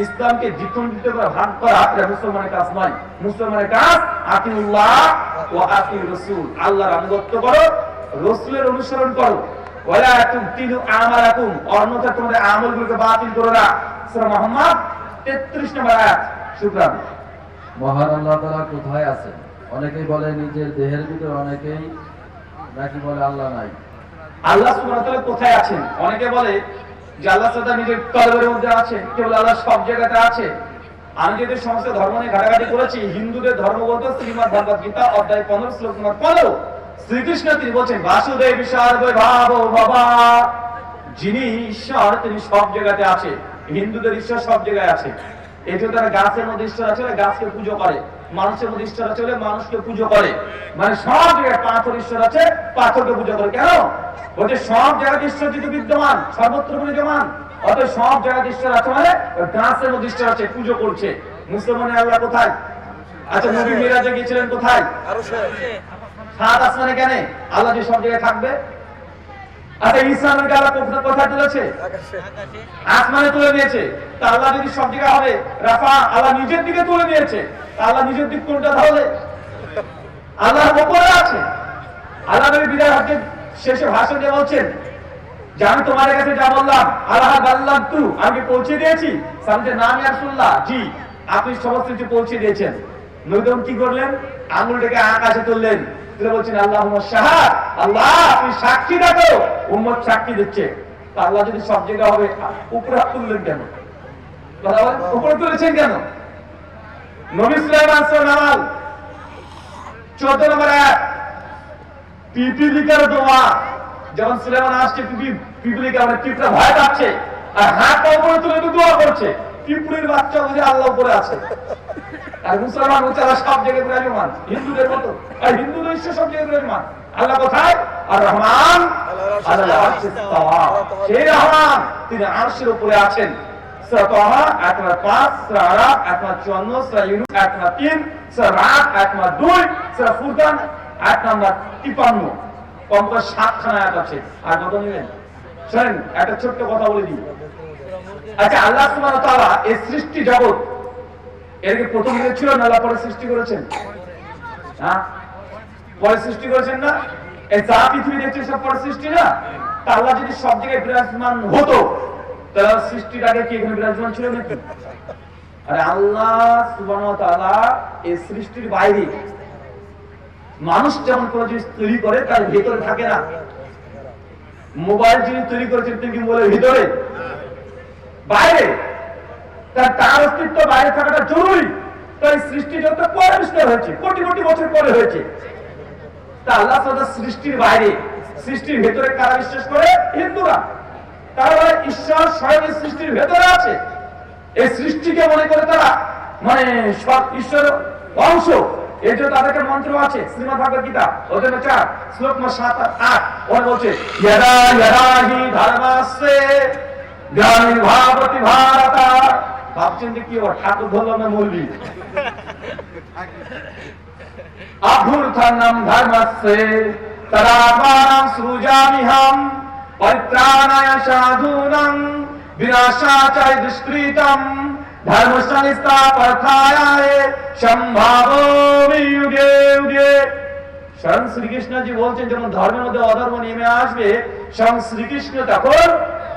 ইসলামকে দ্বিখণ্ডিত করে ভাগ করা এটা মুসলমানের কাজ নয়। মুসলমানের কাজ আতিউল্লাহ ওয়া আতিউর রাসূল, আল্লাহর আনুগত্য করো, রাসূলের অনুসরণ করো। ওয়ালা তুবতিলু আমালাকুম, অন্যথা তোমাদের আমলগুলোকে বাতিল করো না। সূরা মুহাম্মদ 33 নম্বর আয়াত। শুকরান। মহান আল্লাহ তাআলা কোথায় আছেন? অনেকেই বলে নিজের দেহের ভিতর, অনেকেই নাকি বলে আল্লাহ নাই। আল্লাহ সুবহানাহু ওয়া তাআলা কোথায় আছেন? অনেকে বলে যে আল্লাহ তাআলা নিজের কলবের মধ্যে আছেন, কেবল আল্লাহ সব জায়গাতে আছে। আমি যেহেতু সমস্ত ধর্ম নিয়ে ঘাটাঘাটি করেছি, হিন্দুদের ধর্মগ্রন্থ শ্রীমদ্ ভগবদ গীতা অধ্যায় 15 শ্লোক নম্বর 15, শ্রীকৃষ্ণ তিনি বলছেন বাসুদেব সর্বভাব ভবা, যিনি ঈশ্বর তিনি সব জায়গাতে আছে। হিন্দুদের ঈশ্বর সব জায়গায় আছে। এই জন্য তারা গাছের মধ্যে ঈশ্বর আছে, গাছকে পুজো করে, মানুষের মধ্যে ঈশ্বর আছে, মানুষকে পুজো করে। মানে সব জায়গায় পাথর ঈশ্বর আছে, পাথরকে পুজো করে। কেন? বলছে সব জায়গাতে ঈশ্বর যদি বিদ্যমান, সর্বত্র বিরাজমান, অতএব সব জায়গাতে ঈশ্বর আছে, মানে গাছের মধ্যে ঈশ্বর আছে, পুজো করছে। মুসলমানের আল্লাহ কোথায়? আচ্ছা নবী মিরাজে গিয়েছিলেন কোথায়? সাত আসমানে কেন? আল্লাহ যে সব জায়গায় থাকবে। আচ্ছা ইসলামের আল্লাহ কোথায় তুলেছে? আসমানে তুলে নিয়েছে। তা আল্লাহ যদি সব জায়গায় হবে, রাফা আল্লাহ নিজের দিকে তুলে নিয়েছে, আল্লাহ নিজের দিক কোনটা তাহলে? আল্লাহর উপরে আছে। আল্লাহ নবী বিদায় হজ্জের শেষে ভাষণ দিয়ে বলছেন যে আমি তোমার কাছে যা বললাম, আল্লাহ বাল্লাহ তু, আমি পৌঁছে দিয়েছি। সামনে নাম ইয়া রাসূলুল্লাহ, জি আপনি সমস্ত কিছু পৌঁছে দিয়েছেন। নবী কি করলেন? আঙ্গুলটাকে আকাশে তুললেন, তুলে বলছেন আল্লাহুম্মা শাহাদ, আল্লাহ আপনি সাক্ষী রাখো। উম্মত সাক্ষী দিচ্ছে। তা আল্লাহ যদি সব জায়গায় হবে, উপরে হাত তুললেন কেন? কথা বলেন, উপরে তুলেছেন কেন? নবী সুলাইমান সূরা নামল 14 নম্বর আয়াত, পিপিলিকার দোয়া, যখন সুলাইমান আসছে পিপিলিকা মানে পিঁপড়া ভয় পাচ্ছে, আর হাতটা উপরে তুলে দোয়া করছে, পিঁপড়ির বাচ্চা বুঝে আল্লাহ উপরে আছে। আর মুসলমান হচ্ছে আল্লাহ সব জায়গায় বিরাজমান, হিন্দুদের মতো। আর হিন্দুদের ঈশ্বর সব জায়গায় বিরাজমান। আল্লাহ কোথায়? আর রহমান আল্লাহ আরশে তাওয়া, সেই রহমান তিনি আরশের উপরে আছেন। সূরা তাহা আয়াত নম্বর 5, সূরা আরাফ আয়াত নম্বর 54, সূরা ইউনূস আয়াত নম্বর 3, সূরা রাদ আয়াত নম্বর 2, সূরা ফুরকান আয়াত নম্বর 53। কমপক্ষে 7খানা আয়াত আছে। আর কত নেবেন? শুনেন একটা ছোট্ট কথা বলে দিই। আচ্ছা আল্লাহ সুবহানাহু ওয়া তাআলা এই সৃষ্টি জগৎ এর কি প্রথম দিকে ছিল না আল্লাহ পরে সৃষ্টি করেছেন? হ্যাঁ পরে সৃষ্টি করেছেন না? এই যা পৃথিবী দেখছে সব পরে সৃষ্টি না? তা আল্লাহ যদি সব জায়গায় বিরাজমান হতো, তাহলে সৃষ্টিটাকে কি এখানে বিরাজমান ছিল নাকি? আরে আল্লাহ সুবহানাহু ওয়া তাআলা এই সৃষ্টির বাইরে, মানুষ যেমন কোনো জিনিস তৈরি করে তার ভেতরে থাকে না। মোবাইল যিনি তৈরি করেছেন তিনি কি বলে ভিতরে? বাইরে। তার অস্তিত্ব বাইরে থাকাটা জরুরি। তাই সৃষ্টি যত পরে আবিষ্কার হয়েছে, কোটি কোটি বছর পরে হয়েছে। তা আল্লাহ তাআলা সৃষ্টির বাইরে, সৃষ্টির ভেতরে কারা বিশ্বাস করে? হিন্দুরা। তারা বলে ঈশ্বর স্বয়ং সৃষ্টির ভেতরে আছে। এই সৃষ্টিকে মনে করে তারা মানে সব ঈশ্বরের অংশ। এই জন্য তাদেরকে মন্ত্র আছে শ্রীমদ্ ভগবদ গীতা অধ্যায় 4 শ্লোক নম্বর 7 আর 8। ওরা বলছে ইয়দা ইয়দা হি ধর্মস্যে গ্লানির্ভাবতি ভারত। ভাবছেন যে কি ও ঠাকুর ধরলাম না মৌলবি? অভ্যুত্থানম ধর্মস্যে তদাত্মানাং সৃজামিহং পরিত্রাণায় সাধূনাং বিনাশায় দুষ্কৃতম ধর্ম সংস্থাপনায় সম্ভাবমি যুগে যুগে। স্বয়ং শ্রীকৃষ্ণজি বলছেন যখন ধর্মের মধ্যে অধর্ম নেমে আসবে, স্বয়ং শ্রীকৃষ্ণ তখন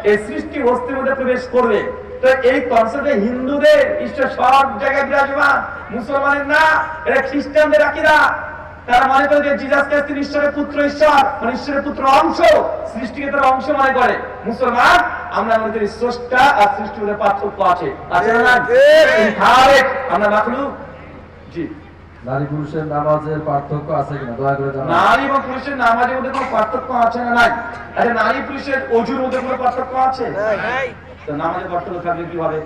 এই সৃষ্টি বস্তুর মধ্যে প্রবেশ করবে। তো এই কনসেপ্টে হিন্দুদের ঈশ্বর সব জায়গায় বিরাজমান, মুসলমানের না, এটা খ্রিস্টানদের আকিদা। তারা মনে করে যে জিসাস খ্রিস্ট তিনি ঈশ্বরের পুত্র, ঈশ্বর মানে ঈশ্বরের পুত্র অংশ, সৃষ্টিকে তারা অংশ মনে করে। মুসলমান আমরা মনে করি স্রষ্টা আর সৃষ্টির মধ্যে পার্থক্য আছে, আছে না? আমরা মাখলুক। জি, নারী পুরুষের নামাজের পার্থক্য আছে কিনা দয়া করে জানান। নারী এবং পুরুষের নামাজের মধ্যে কোনো পার্থক্য আছে না? নাই। আচ্ছা, নারী পুরুষের অজুর মধ্যে কোনো পার্থক্য আছে? তো নামাজের পার্থক্য থাকবে কিভাবে?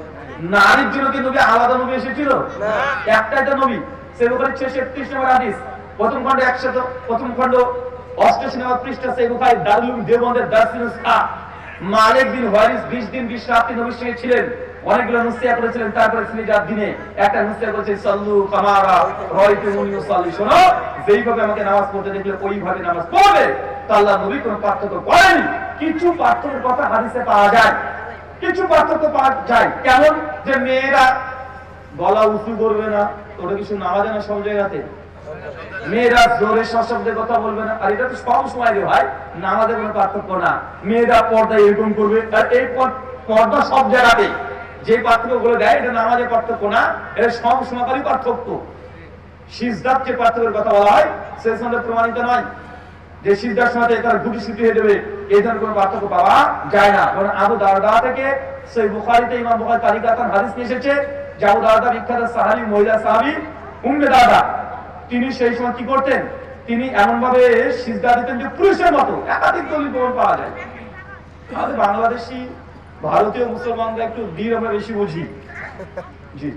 নারীর জন্য কি নবী আলাদা নবী এসেছিল? একটাই তো নবী। সে বুখারী 631 নম্বর হাদিস, প্রথম খণ্ড 100, প্রথম খণ্ড 88 নম্বর পৃষ্ঠা। সে বুখারী দারুল দেওবন্দের দার্সিনুস খা মালিক বিন ওয়ারিস 20 দিন 20 রাত নবীর সঙ্গে ছিলেন, অনেকগুলো নুসিয়া করেছিলেন। তারপরে তিনি যার দিনে একটা নুসিয়া করেছেন, সাল্লু কামারা রাআইতুমুনি উসাল্লি, শোনো যেইভাবে আমাকে নামাজ পড়তে দেখলে ওইভাবে নামাজ পড়বে। তো আল্লাহ নবী কোনো পার্থক্য করেনি। কিছু পার্থক্যের কথা হাদিসে পাওয়া যায়, কিছু পার্থক্য পাওয়া যায়। কেমন? যে মেয়েরা গলা উঁচু করবে না, ওটা কিছু নামাজে না সব জায়গাতে। মেয়েরা জোরে সশব্দে কথা বলবে না, আর এটা তো সব সময় রে ভাই, নামাজে কোনো পার্থক্য না। মেয়েরা পর্দা এরকম করবে, আর এই পর্দা সব জায়গাতে। যে পার্থক্য গুলো দেয় এটা নামাজের পার্থক্য না, এটা সব সময়কারী পার্থক্য। সিজদার যে পার্থক্যের কথা বলা হয় সে সঙ্গে প্রমাণিত নয় যে সিজদার সময় তার গুটি ছুটি হয়ে যাবে, এই ধরনের কোনো পার্থক্য পাওয়া যায় না। কারণ আবু দারদা থেকে সেই বুখারীতে ইমাম বুখারী তারিকাতান হাদিস নিয়ে এসেছে যে আবু দারদা বিখ্যাত সাহাবী, মহিলা সাহাবী উম্মে দারদা, তিনি সেই সময় কি করতেন? তিনি এমন ভাবে সিজদা দিতেন যে পুরুষের মতো। একাধিক দলিল প্রমাণ পাওয়া যায়। আমাদের বাংলাদেশি ভারতীয় মুসলমানরা একটু দৃঢ় আমরা বেশি বুঝি। জি,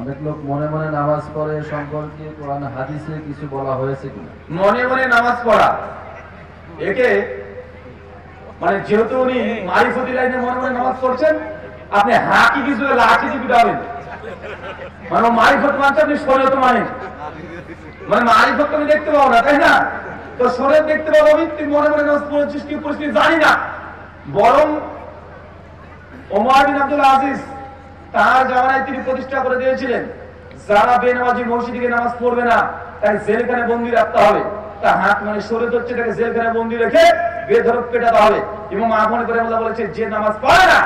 অনেক লোক মনে মনে নামাজ পড়ে, সম্পর্কে কোরআন হাদিসে কিছু বলা হয়েছে কিনা? মনে মনে নামাজ পড়া, একে মানে যেহেতু উনি মারিফতি লাইনে মনে মনে নামাজ পড়ছেন, আপনি হাকি কিছু লাঠি দিয়ে পিটাবেন। মানে মারিফত মানছে, আপনি শরীয়ত মানেন। মানে মারিফত আমি দেখতে পাবো না, তাই না? তো শরীয়ত দেখতে পাবো আমি, তুই মনে মনে নামাজ পড়েছিস কি পড়ছিস জানি না। বরং ওমর বিন আব্দুল আজিজ তার জামানায় তিনি প্রতিষ্ঠা করে দিয়েছিলেন, যারা বেনামাজি মসজিদে নামাজ পড়বে না তাকে জেলখানে বন্দী রাখতে হবে। তা হাত মানে শরীয়ত হচ্ছে তাকে জেলখানে বন্দী রেখে বেধড়ক পেটাতে হবে। এবং আহমদ করে বলেছে যে নামাজ পড়ে না,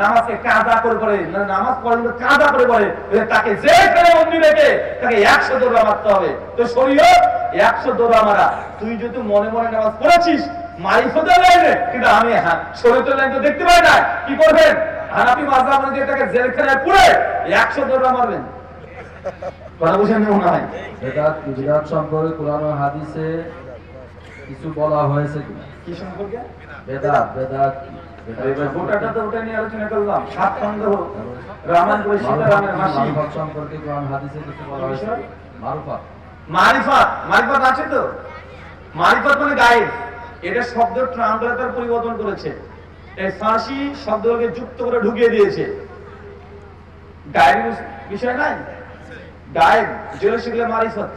নামাজকে কাজা করে পড়ে, নামাজ পড়ে কাজা করে পড়ে, তাকে জেলখানে বন্দী রেখে তাকে 100 দৌড়া মারতে হবে। তো শরীয়ত 100 দৌড়া মারা। তুই যদি মনে মনে নামাজ পড়েছিস মারিফতের লাইনে, কিন্তু আমি শরীয়তের লাইন তো দেখতে পাই না, কি করবেন? হানাফি মাযহাব অনুযায়ী তাকে জেলখানায় পুরে 100 দৌড়া মারবেন। কথা বুঝেন মনে হয়? বেদাত বিদাত সম্পর্কে কোরআন ও হাদিসে কিছু বলা হয়েছে কিনা? কি সম্পর্কে? বেদাত বেদাত গোটাটা তো ওটা নিয়ে আলোচনা করলাম। 7 খণ্ড রামায়ণ করে সীতারামের মাসি মারুফাত সম্পর্কে কোরআন হাদিসে কিছু বলা হয়েছে? মারুফাত, মারিফাত, মারিফাত আছে তো? মারিফাত মানে গায়েব। এটা শব্দ ট্রান্সলেটর পরিবর্তন করেছে, এই ফার্সি শব্দকে যুক্ত করে ঢুকিয়ে দিয়েছে। গায়েব বিষয় নাই, গায়েব যেগুলো সেগুলো মারিফত।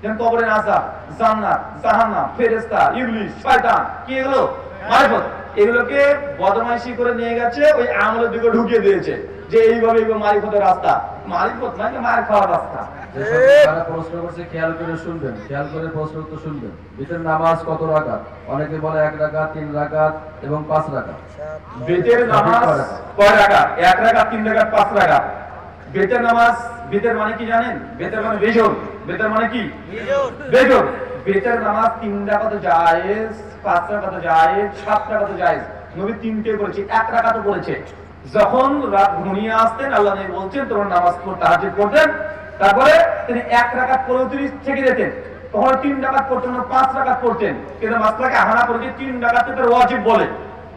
যেমন কবরের আযাব, জান্নাত, জাহান্নাম, ফেরেশতা, ইবলিস, শয়তান, কি এগুলো মারিফত। এগুলোকে বদমাইশি করে নিয়ে গেছে, ওই আমলের দিকে ঢুকিয়ে দিয়েছে যে এইভাবে এগুলো মারিফতের রাস্তা। মারিফত মানে মার খাওয়ার রাস্তা। যারা প্রশ্ন করছে খেয়াল করে শুনবেন, খেয়াল করে প্রশ্ন উত্তর শুনবেন। বিতের নামাজ কত রাকাত? অনেকে বলে 1 রাকাত, 3 রাকাত এবং 5 রাকাত। বেতের নামাজ কয় রাকাত? 1 রাকাত, 3 রাকাত, 5 রাকাত। বেতের নামাজ, বেতের মানে কি জানেন? বেতের মানে বেজর। বেতের মানে কি? বেজর। বেতের নামাজ 3 রাকাত জায়েজ, 5 রাকাত জায়েজ, 7 রাকাত জায়েজ। নবী 3টে করেছে, 1 রাকাতও করেছে। যখন রাত ঘনিয়ে আসতেন আল্লাহ নবী বলছেন তোমরা নামাজ পড়তে তাহাজ্জুদ করতেন, তারপরে তিনি 1 রাকাত করে 30 থেকে যেতেন। তখন 3 রাকাত পড়তেন না, 5 রাকাত পড়তেন। কিন্তু মাসলাকে আহানা করে যে 3 রাকাতকে তার ওয়াজিব বলে।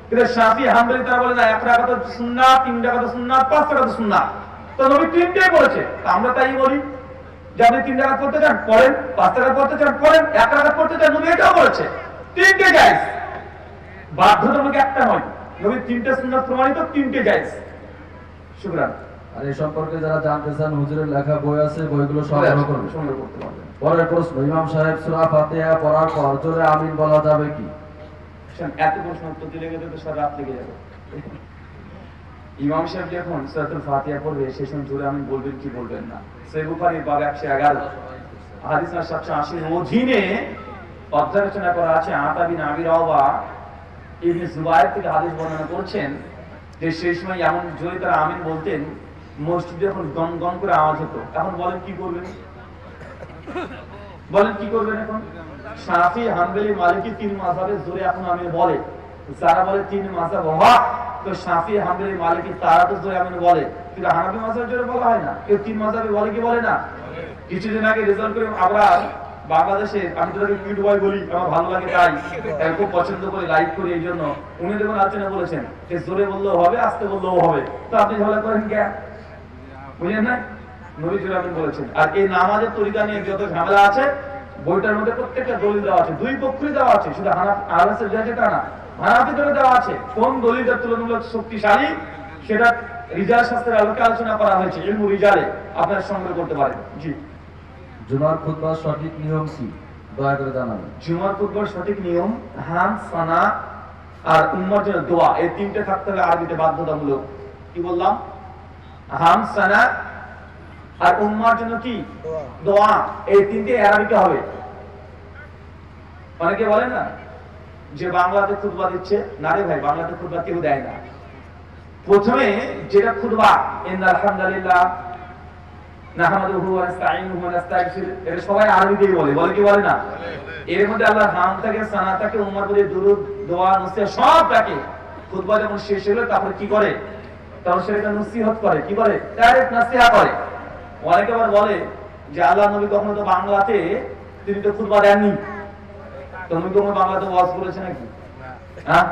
কিন্তু শাফি হাম্বলি তারা বলে না, 1 রাকাত সুন্নাত, 3 রাকাত সুন্নাত, 5 রাকাত সুন্নাত। তো নবী 3টেই করেছে। আমরা তাই বলি যে আপনি 3 রাকাত পড়তে চান পড়েন, 5 রাকাত পড়তে চান পড়েন, 1 রাকাত পড়তে চান, নবী এটাও করেছে। 3টে জায়েজ, বাধ্যতামূলক একটা নয়। নবী 3টে সুন্নাত প্রমাণিত, 3টে জায়েজ। শুকরান। আর এই সম্পর্কে যারা জানতে চান হুজুরের লেখা বই আছে, বইগুলো সংগ্রহ করবেন। সংগ্রহ করতে পারবেন। পরের প্রশ্ন, ইমাম সাহেব সূরা ফাতিহা পড়ার পর জোরে আমিন বলা যাবে কি? এত প্রশ্ন উত্তর দিলে গেলে তো সারা রাত লেগে যাবে। ইমাম সাহেব যখন সূরাতুল ফাতিহা পড়বে সেই সময় জোরে আমিন বলবেন কি বলবেন না? সহিহ বুখারী বাব 111 হাদিস নম্বর 780 এর অধীনে অধ্যালোচনা করা আছে। আতা বিন আবি রাওয়া ইবনে জুবায়ের থেকে হাদিস বর্ণনা করছেন যে সেই সময় এমন জোরে তারা আমিন বলতেন, মসজিদে যখন গম গম করে আওয়াজ হতো। এখন বলেন কি করবেন? বলেন কি করবেন এখন? শাফি, হাম্বলি, মালিকি তিন মাযহাবে জোরে এখন আমিন বলে। যারা বলে তিন মাযহাব হক, তো শাফি, হাম্বলি, মালিকি তারা তো জোরে আমিন বলে, কিন্তু হানাফি মাযহাবে জোরে বলা হয় না। কেউ তিন মাযহাবে বলে কি বলে না? কিছুদিন আগে রেজাল্ট করে আমরা বাংলাদেশে, আমি তোকে কিউট বয় বলি, আমার ভালো লাগে তাই আমি খুব পছন্দ করি, লাইক করি, এই জন্য উনি দেখুন আলোচনা বলেছেন যে জোরে বললেও হবে, আস্তে বললেও হবে। তো আপনি ঝগড়া করেন কে? বুঝলেন না? নবী জোরে আমিন বলেছেন। আর এই নামাজের তরিকা নিয়ে যত ঝামেলা আছে বইটার মধ্যে প্রত্যেকটা দলিল দেওয়া আছে, দুই পক্ষই দেওয়া আছে, শুধু আহলাসের যাচ্ছে তা না, হানাফিদেরও দেওয়া আছে। কোন দলিলটা তুলনামূলক শক্তিশালী সেটা রিজাল শাস্ত্রের আলোকে আলোচনা করা হয়েছে, ইলমু রিজালে আপনারা সংগ্রহ করতে পারেন। জি। জুমার খুতবার সঠিক নিয়ম কি, দয়া করে জানাবেন। জুমার খুতবার সঠিক নিয়ম হাম, সানা আর উম্মার জন্য দোয়া, এই তিনটে থাকতে হবে আরবিতে বাধ্যতামূলক। কি বললাম? হাম, সানা আর উম্মার জন্য কি? দোয়া। এই তিনটে আরবিতে হবে। অনেকে বলে না যে বাংলাতে খুতবা দিচ্ছে, না রে ভাই, বাংলাতে খুতবা কেউ দেয় না। প্রথমে যেটা খুতবা, ইন্নাল হামদুলিল্লাহ নাহমাদুহু ওয়া নাস্তাঈনুহু ওয়া নাস্তাগফির, এটা সবাই আরবিতেই বলে, বলে কি বলে না? এর মধ্যে আল্লাহর হাম থাকে, সানা থাকে, উম্মার বলে দুরূদ, দোয়া, নসিহত সব থাকে। খুতবা যখন শেষ হলো তারপরে কি করে? তখন সেটা নসিহত করে। কি করে? ডাইরেক্ট নসিহত করে। অনেকে আবার বলে যে আল্লাহ নবী কখনো তো বাংলাতে তিনি তো খুতবা দেননি, তো নবী কখনো বাংলাতে ওয়াজ করেছে নাকি? হ্যাঁ,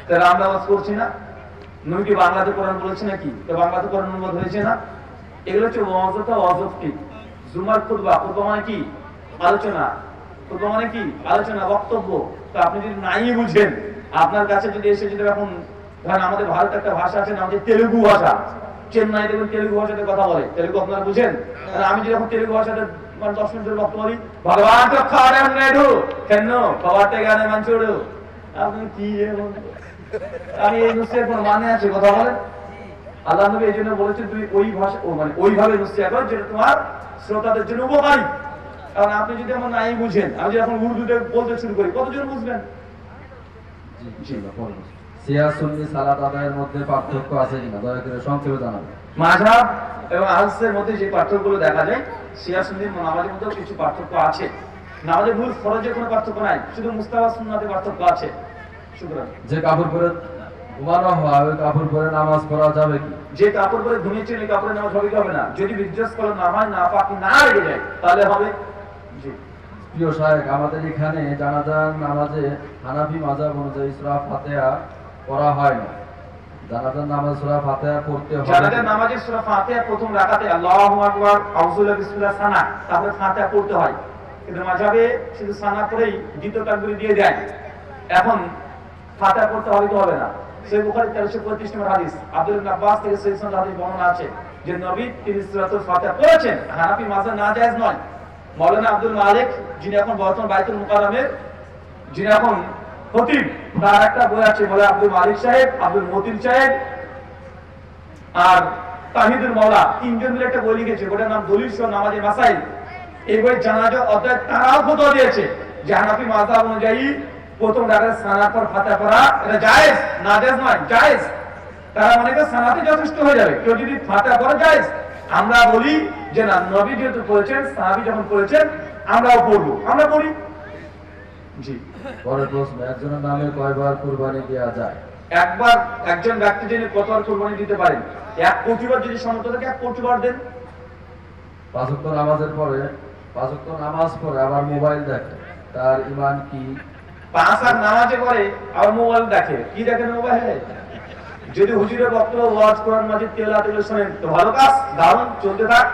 তাহলে আমরা ওয়াজ করছি না? নবী কি বাংলাতে কোরআন বলেছে নাকি? তো বাংলাতে কোরআন অনুবাদ হয়েছে না? এগুলো হচ্ছে ওয়াজতা ওয়াজফটি। জুমার খুতবা, খুতবা মানে কি? আলোচনা। খুতবা মানে কি? আলোচনা, বক্তব্য। তো আপনি যদি নাই বুঝেন, আপনার কাছে যদি এসে যদি এখন ধরেন আমাদের ভারতের একটা ভাষা আছে না, আমাদের তেলুগু ভাষা, চেন্নাই দেখবেন তেলুগু ভাষাতে কথা বলে, তেলুগু আপনারা বুঝেন? আমি যখন তেলুগু ভাষাতে মানে 10 মিনিটের বক্তব্য বলি, ভগবান তো খাওয়ার নেডু কেন খাওয়াতে গানে মানছুড়ু, আপনি কি আমি এই নুসিয়ার কোন মানে আছে? কথা বলেন। আল্লাহ নবী এই জন্য বলেছেন তুই ওই ভাষা মানে ওইভাবে নসিহত কর যেটা তোমার শ্রোতাদের জন্য উপকারী। কারণ আপনি যদি আমার নাই বুঝেন, আমি যদি এখন উর্দুতে বলতে শুরু করি, কতজন বুঝবেন? জি, শিয়া সুন্নি সালাত আদায়ের মধ্যে পার্থক্য আছে কিনা, দয়া করে সংক্ষেপে জানাবেন। মাযহাব এবং আহলাসের মধ্যে যে পার্থক্যগুলো দেখা যায়, শিয়া সুন্নি নামাজের মধ্যেও কিছু পার্থক্য আছে। নামাজের ভুল ফরজে কোনো পার্থক্য নাই, শুধু মুস্তাহাব সুন্নাতে পার্থক্য আছে। সুতরাং যে কাপড় পরে ঘুমানো হয় ওই কাপড় পরে নামাজ পড়া যাবে কি? যে কাপড় পরে ঘুমিয়েছেন এই কাপড়ে নামাজ হবে কি হবে না? যদি বিদ্বেষ করে না হয়, না পাকি না লেগে যায়, তাহলে হবে। জি। প্রিয় শায়েখ, আমাদের এখানে জানাজার নামাজে হানাফি মাযহাব অনুযায়ী সূরা ফাতিহা পড়া হয় না। জানাজার নামাজে সূরা ফাতিহা পড়তে হয়। জানাজার নামাজে সূরা ফাতিহা প্রথম রাকাতে আল্লাহু আকবার, আউযুবিল্লাহি বিসমিল্লাহ সানা, তারপরে ফাতিহা পড়তে হয়। কিন্তু মাযহাবে শুধু সানা পড়েই দ্বিতীয় তাকবীর দিয়ে দেয়। এখন ফাতিহা পড়তে হবে কি হবে না? সহিহ বুখারী 1335 নম্বর হাদিস, আব্দুল্লাহ ইবনে আব্বাস থেকে সহিহ সনদ হাদিস বর্ণনা আছে যে নবী তিনি সূরাতুল ফাতিহা পড়েছেন। হানাফি মাযহাব না জায়েজ নয়। মাওলানা আব্দুল মালিক, যিনি এখন বর্তমান বাইতুল মুকাররমের যিনি এখন খতিব, তার একটা বই আছে, বলে আব্দুল মালিক সাহেব, আব্দুল মতিন সাহেব আর তাহিদুল মাওলা, তিনজন মিলে একটা বই লিখেছে, ওটার নাম দলিল সহ নামাজের মাসাইল। এই বই জানাজা অধ্যায় তারাও ফতোয়া দিয়েছে যে হানাফি মাযহাব অনুযায়ী প্রথম রাকাতে সানার পর ফাতিহা পড়া এটা জায়েজ, না জায়েজ নয়, জায়েজ। তারা মনে করে সানাতে যথেষ্ট হয়ে যাবে, কেউ যদি ফাতিহা পড়ে জায়েজ। আমরা বলি যে না, নবী যেহেতু পড়েছেন, সাহাবী যখন পড়েছেন, আমরাও পড়বো, আমরা পড়ি। জি। পরের প্রশ্ন, একজনের নামে কয়বার কুরবানি দেওয়া যায়? একবার একজন ব্যক্তি যিনি কতবার কুরবানি দিতে পারেন? 1 কোটিবার যদি সমর্থ থাকে 1 কোটিবার দেন। 5 ওয়াক্ত নামাজের পরে 5 ওয়াক্ত নামাজ পড়ে আবার মোবাইল দেখে, তার ঈমান কি? 5 আর নামাজে পড়ে আবার মোবাইল দেখে, কি দেখেন মোবাইলে? যদি হুজুরের বক্তব্য, ওয়াজ, কোরআন মাজিদ, তেলাওয়াত এগুলো শুনেন তো ভালো কাজ, দারুণ, চলতে থাক।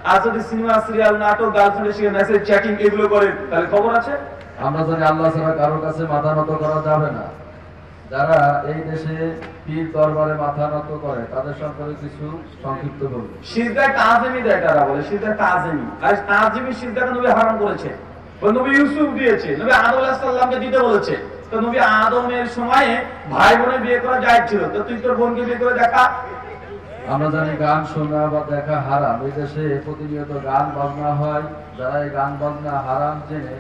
আর যদি সিনেমা, সিরিয়াল, নাটক, গার্লফ্রেন্ডের সঙ্গে মেসেজ, চ্যাটিং এগুলো করেন, তাহলে খবর আছে। আমরা জানি আল্লাহ ছাড়া কারোর কাছে মাথা নত করা যাবে না। যারা এই দেশে পীর দরবারে মাথা নত করে তাদের সম্পর্কে কিছু সংক্ষিপ্ত বলবো। সিজদায় তাজিমি দেয় তারা বলে সিজদায় তাজিমি, আর তাজিমি সিজদাকে নবী হারাম করেছে। নবী ইউসুফ দিয়েছে, নবী আদম আলাইহিস সালামকে দিতে বলেছে। তো নবী আদমের সময়ে ভাই বোনে বিয়ে করা যায় ছিল, তো তুই তোর বোনকে বিয়ে করে দেখা। আমরা জানি গান শোনা বা দেখা হারাম। এই দেশে প্রতিনিয়ত গান বাজনা হয়, যারা এই গান বাজনা হারাম জেনে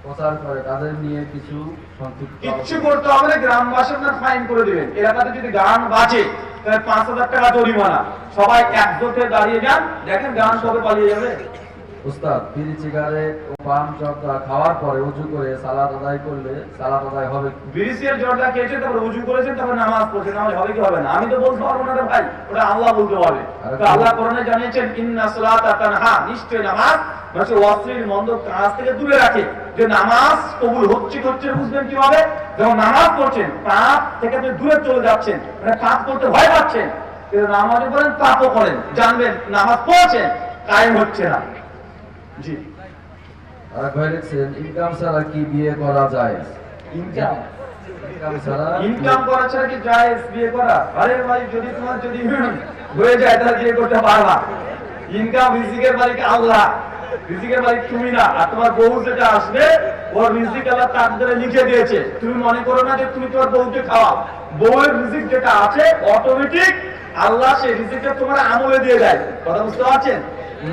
প্রচার করে তাদের নিয়ে কিছু সংক্ষিপ্ত কিচ্ছু করতে হবে না, গ্রামবাসী আপনার ফাইন করে দিবেন। এলাকাতে যদি গান বাজে তাহলে 5,000 টাকা জরিমানা। সবাই একজোটে দাঁড়িয়ে যান, দেখেন গান কবে পালিয়ে যাবে। উস্তাদ, বিড়ি সিগারেট ও পান জর্দা খাওয়ার পরে উজু করে সালাত আদায় করলে সালাত আদায় হবে কি? বিড়ি সিগারেট জর্দা খেয়েছে, তারপর উজু করেছেন, তারপর নামাজ পড়ছেন, নামাজ হবে কি হবে না আমি তো বলতে পারবো না রে ভাই, ওটা আল্লাহ বলতে পারবে। তো আল্লাহ কোরআনে জানিয়েছেন ইন্না সালাতা তানহা, নিশ্চয় নামাজ মানে অশ্লীল মন্দ কাজ থেকে দূরে রাখে। যে নামাজ কবুল হচ্ছে হচ্ছে বুঝবেন কিভাবে? যখন নামাজ পড়ছেন পাপ থেকে আপনি দূরে চলে যাচ্ছেন, মানে পাপ করতে ভয় পাচ্ছেন, কিন্তু নামাজও করেন পাপও করেন, জানবেন নামাজ পড়ছেন কায়েম হচ্ছে না। জি, আর ভাই লিখছেন ইনকাম ছাড়া কি বিয়ে করা যায়? ইনকাম ইনকাম ছাড়া ইনকাম করা ছাড়া কি জায়েজ বিয়ে করা? আরে ভাই, যদি তোমার যদি হয়ে যায় তাহলে বিয়ে করতে পারবা। ইনকাম রিজিকের মালিক আল্লাহ, রিজিকের মালিক তুমি না। আর তোমার বউ যেটা আসবে ওর রিজিক আল্লাহ তাকদীরে লিখে দিয়েছে। তুমি মনে করো না যে তুমি তোমার বউকে খাওয়া, বউয়ের রিজিক যেটা আছে অটোমেটিক আল্লাহ সেই রিজিকটা তোমার আমলে দিয়ে দেয়। কথা বুঝতে পারছেন?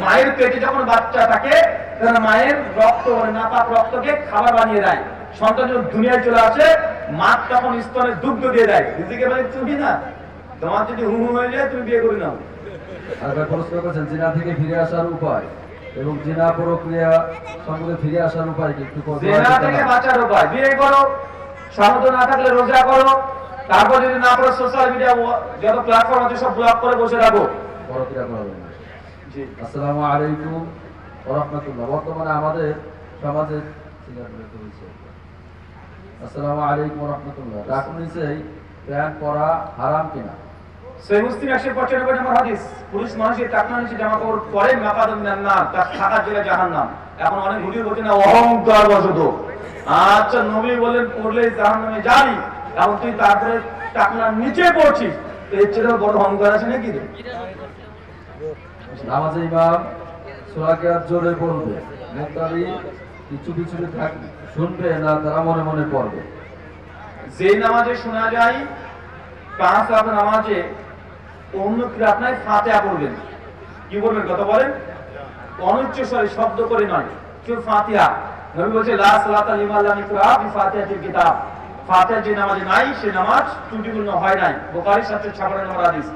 মায়ের পেটে যখন বাচ্চা থাকে তখন মায়ের রক্ত মানে নাপাক রক্তকে খাবার বানিয়ে দেয়। সন্তান যখন দুনিয়ায় চলে আসে মা তখন স্তনে দুগ্ধ দিয়ে দেয়। রিজিকের মালিক তুমি না। তোমার যদি হু হয়ে যায় তুমি বিয়ে করে নাও। আর ভাই প্রশ্ন করেছেন জিনা থেকে ফিরে আসার উপায় এবং জিনা প্রক্রিয়া সম্পর্কে ফিরে আসার উপায় কি একটু জিনা থেকে বাঁচার উপায় বিয়ে করো, সামর্থ্য না থাকলে রোজা করো, তারপর যদি না পারো সোশ্যাল মিডিয়া যত প্ল্যাটফর্ম আছে সব ব্লক করে বসে রাখো। পরক্রিয়া করা যাবে না। জি, আসসালামু আলাইকুম ওয়া রাহমাতুল্লাহ। বর্তমানে আমাদের সমাজে আসসালামু আলাইকুম ওয়া রাহমাতুল্লাহ, ডাকুন নিচেই প্যান্ট পরা হারাম কিনা? সহিহ মুসলিম 195 নম্বর হাদিস, পুরুষ মানুষের টাকনা নিচে জামা কাপড় পরে মাকাদুম মিনান নার, তার থাকার জায়গা জাহান্নাম। এখন অনেক ভিডিও করছে না অহংকার বশত। আচ্ছা, নবী বলেন পড়লে জাহান্নামে যাবি, এখন তুই তারপরে টাকনার নিচে পড়ছিস, তো এর চেয়ে বড় অহংকার আছে নাকি রে? নামাজে ইমাম সূরা কিরাত জোরে পড়বে, মুক্তাদি কিছু কিছু থাকবে, শুনবে না তারা মনে মনে পড়বে। যে নামাজে শোনা যায় 5 ওয়াক্ত নামাজে অন্য কিরাত নাই, ফাতিহা পড়বেন। কি বলবেন কথা বলেন? অনুচ্চ স্বরে শব্দ করে নয়, কেউ ফাতিহা। নবী বলছে লা সালাতা লিমান লাম ইয়াকরা বিফাতিহাতিল কিতাব। ফাতিহা যে নামাজে নাই সে নামাজ ত্রুটিপূর্ণ হয় নাই। বুখারী 756 নম্বর হাদিস।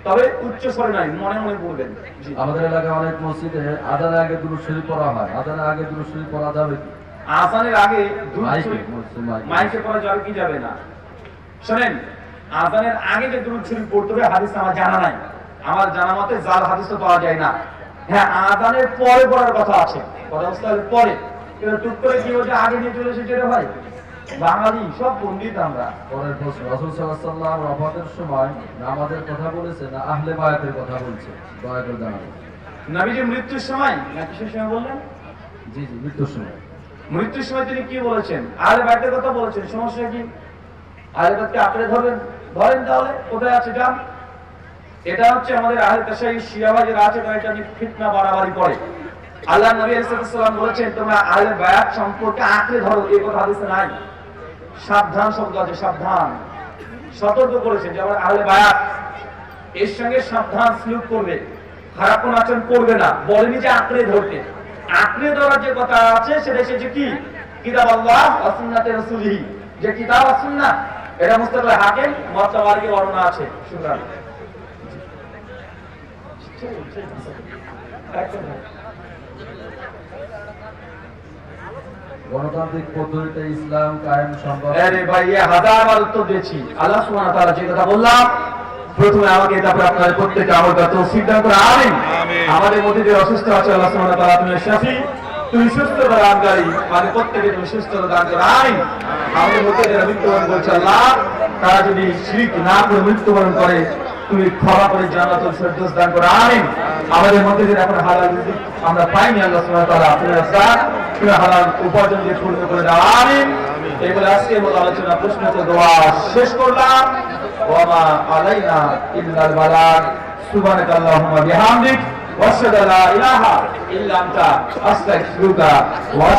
তবে উচ্চ স্বরে নয়, মনে মনে পড়বেন। জি, আমাদের এলাকায় অনেক মসজিদে আযানের আগে দুরূদ শরীফ পড়া হয়। আযানের আগে দুরূদ শরীফ পড়া যাবে কি? আযানের আগে দুরূদ শরীফ মাইকে পড়া যাবে কি যাবে না? শুনেন, আযানের আগে যে দুরূদ শরীফ পড়তে হবে হাদিস আমার জানা নাই। আমার জানা মতে জাল হাদিস তো পাওয়া যায় না। হ্যাঁ, আযানের পরে পড়ার কথা আছে, কথা বুঝতে হবে পরে। কিন্তু টুক করে কি হচ্ছে আগে নিয়ে চলে এসেছে রে ভাই, বাঙালি সব পণ্ডিত আমরা। পরের প্রশ্ন, রাসূল সাল্লাল্লাহু আলাইহি ওয়াসাল্লাম ওয়াফাতের সময় নামাজের কথা বলেছে না আহলে বায়াতের কথা বলছে? দয়া করে জানাবেন। নবীজি মৃত্যুর সময় না কিসের সময় বললেন? জি জি, মৃত্যুর সময়। মৃত্যুর সময় তিনি কি বলেছেন? আহলে বাইতের কথা বলেছেন। সমস্যা কি? আহলে বাইতকে আঁকড়ে ধরবেন, ধরেন, তাহলে কোথায় আছে যান। এটা হচ্ছে আমাদের আহলে তাশাইয়্যি শিয়া ভাই যারা আছে তারা এটা নিয়ে ফিতনা বাড়াবাড়ি করে। আল্লাহ নবী সাল্লাল্লাহু আলাইহি ওয়াসাল্লাম বলেছেন তোমরা আহলে বায়াত সম্পর্কে আঁকড়ে ধরো, এই কথা হাদিসে নাই। সাবধান শব্দ আছে, সাবধান, সতর্ক করেছেন যে আমার আহলে বায়াত এর সঙ্গে সাবধান স্লুক করবে, খারাপ কোন আচরণ করবে না। বলেনি যে আঁকড়ে ধরতে। আঁকড়ে ধরার যে কথা আছে সেটা এসেছে কি? কিতাব আল্লাহ ওয়া সুন্নাতে রাসূলিহি। যে কিতাব আর সুন্নাহ এটা মুস্তাকিল হাকিম মুতাওয়ারিকে বর্ণনা আছে। শুকরান। গণতান্ত্রিক পদ্ধতিতে ইসলাম কায়েম সম্ভব? আরে ভাই, 1000বার উত্তর দিয়েছি। আল্লাহ সুবহানাহু ওয়া তাআলা যে কথা বললাম প্রথমে আমাকে, তারপরে আপনাদের প্রত্যেককে আমল করার তৌফিক দান করে। আমিন। আমাদের মধ্যে যে অসুস্থ আছে আল্লাহ সুবহানাহু ওয়া তাআলা তুমি শাফি, তুমি সুস্থতা দানকারী, আমাদের প্রত্যেককে তুমি সুস্থতা দান করো। আমিন। আমাদের মধ্যে যারা মৃত্যুবরণ করছে আল্লাহ, তারা যদি শিরক না করে মৃত্যুবরণ করে তুমি ক্ষমা করে জান্নাতুল ফেরদৌস দান করো। আমিন। আমাদের মধ্যে যে এখন হালাল রিজিক আমরা পাইনি আল্লাহ সুবহানাহু ওয়া তাআলা, তুমি হালাল উপার্জন দিয়ে পূর্ণ করে দাও। আমিন। এই বলে আজকের মতো আলোচনা প্রশ্ন তো দোয়া শেষ করলাম। ওয়া মা আলাইনা ইল্লাল বালাগ। সুবহানাকা আল্লাহুম্মা বিহামদিক ওয়া আশহাদু আল্লা ইলাহা ইল্লা আনতা আস্তাগফিরুকা ওয়া